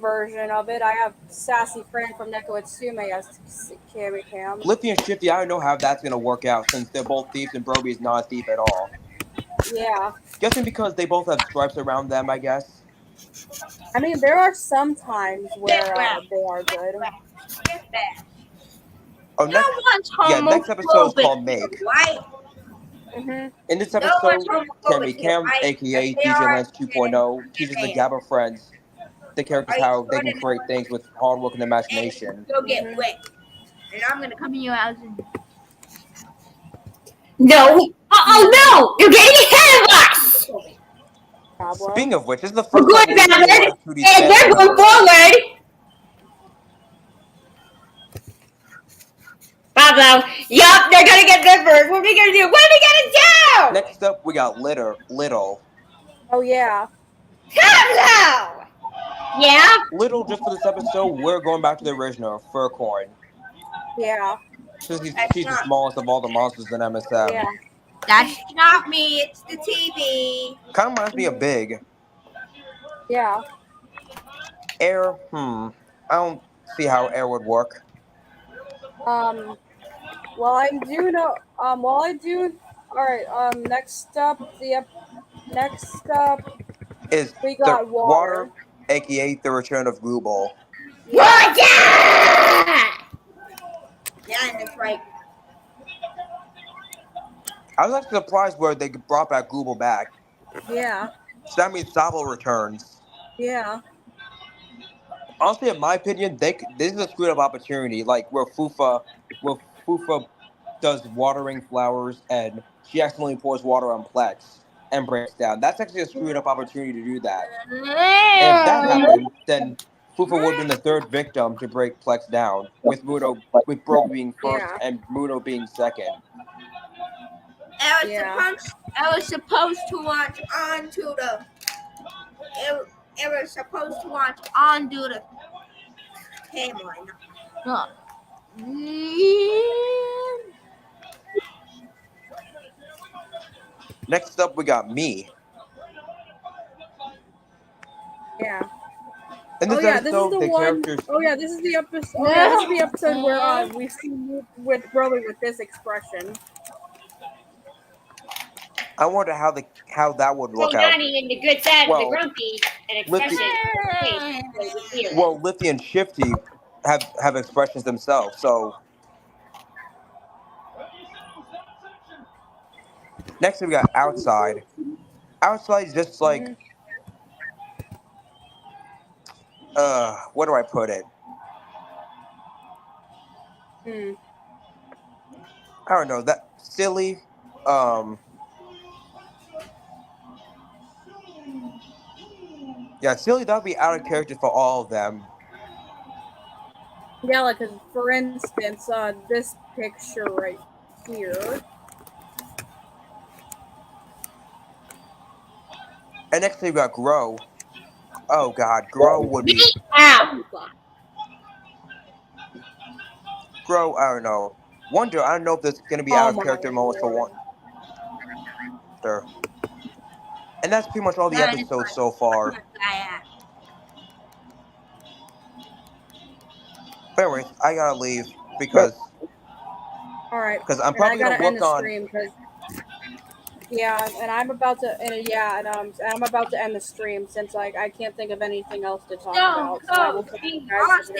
version of it, I have Sassy Fran from Neko Itsume as Cam. Liffy and Shifty, I don't know how that's going to work out since they're both thieves and Broby is not a thief at all. Yeah. Guessing because they both have stripes around them, I guess. I mean, there are some times where they are good. Oh, next episode is called Make. Mm-hmm. In this episode, Cam, aka DJ Lance 2.0, teaches the Gaba friends, the characters, how they can create things with hard work and imagination. Go get wet. And I'm gonna come in your house and... No! Oh no! You're getting ahead of us! Speaking of which, this is the We're first going time we've seen one of backward, 2D's and we're going forward! Pablo, yup, they're gonna get there first. What are we gonna do? What are we gonna do? Next up, we got Little. Oh yeah. Pablo! Yeah? Little, just for this episode, we're going back to the original, Furcoin. Yeah. Since she's the smallest of all the monsters in MSM. Yeah. That's not me, it's the TV. Kind of reminds me of Big. Yeah. Air, I don't see how Air would work. Well, I do know. Alright. Next up Is we got water, aka the return of Google. Yeah! Yeah, and it's right. I was actually surprised where they brought back Google back. Yeah. So that means Sabo returns. Yeah. Honestly, in my opinion, this is a screwed up opportunity, like where Fufa does watering flowers and she accidentally pours water on Plex and breaks down. That's actually a screwed up opportunity to do that. And if that happened, then Fufa would have been the third victim to break Plex down, with Brogue being first and Mudo being second. I was supposed to watch onto the timeline. Huh. Next up, we got me. Yeah. In this episode, this is the one. characters. Oh yeah, this is the episode. Oh, yeah, this is the episode where we see with Broly with this expression. I wonder how that would work So out. Johnny in the good side of the grumpy and expression. Well, Liffy and Shifty have expressions themselves, so. Next we got Outside. Outside is just like where do I put it? I don't know, that silly silly, that would be out of character for all of them. Yeah, like for instance, this picture right here. And next we got Grow. Oh god, Grow would be Grow, I don't know. Wonder, I don't know if this is gonna be out of character moments for Wonder. And that's pretty much all the episodes so far. But anyways, I gotta leave because. Alright. Because I'm probably gonna work on. And I'm about to I'm about to end the stream since I can't think of anything else to talk about. So I will put you guys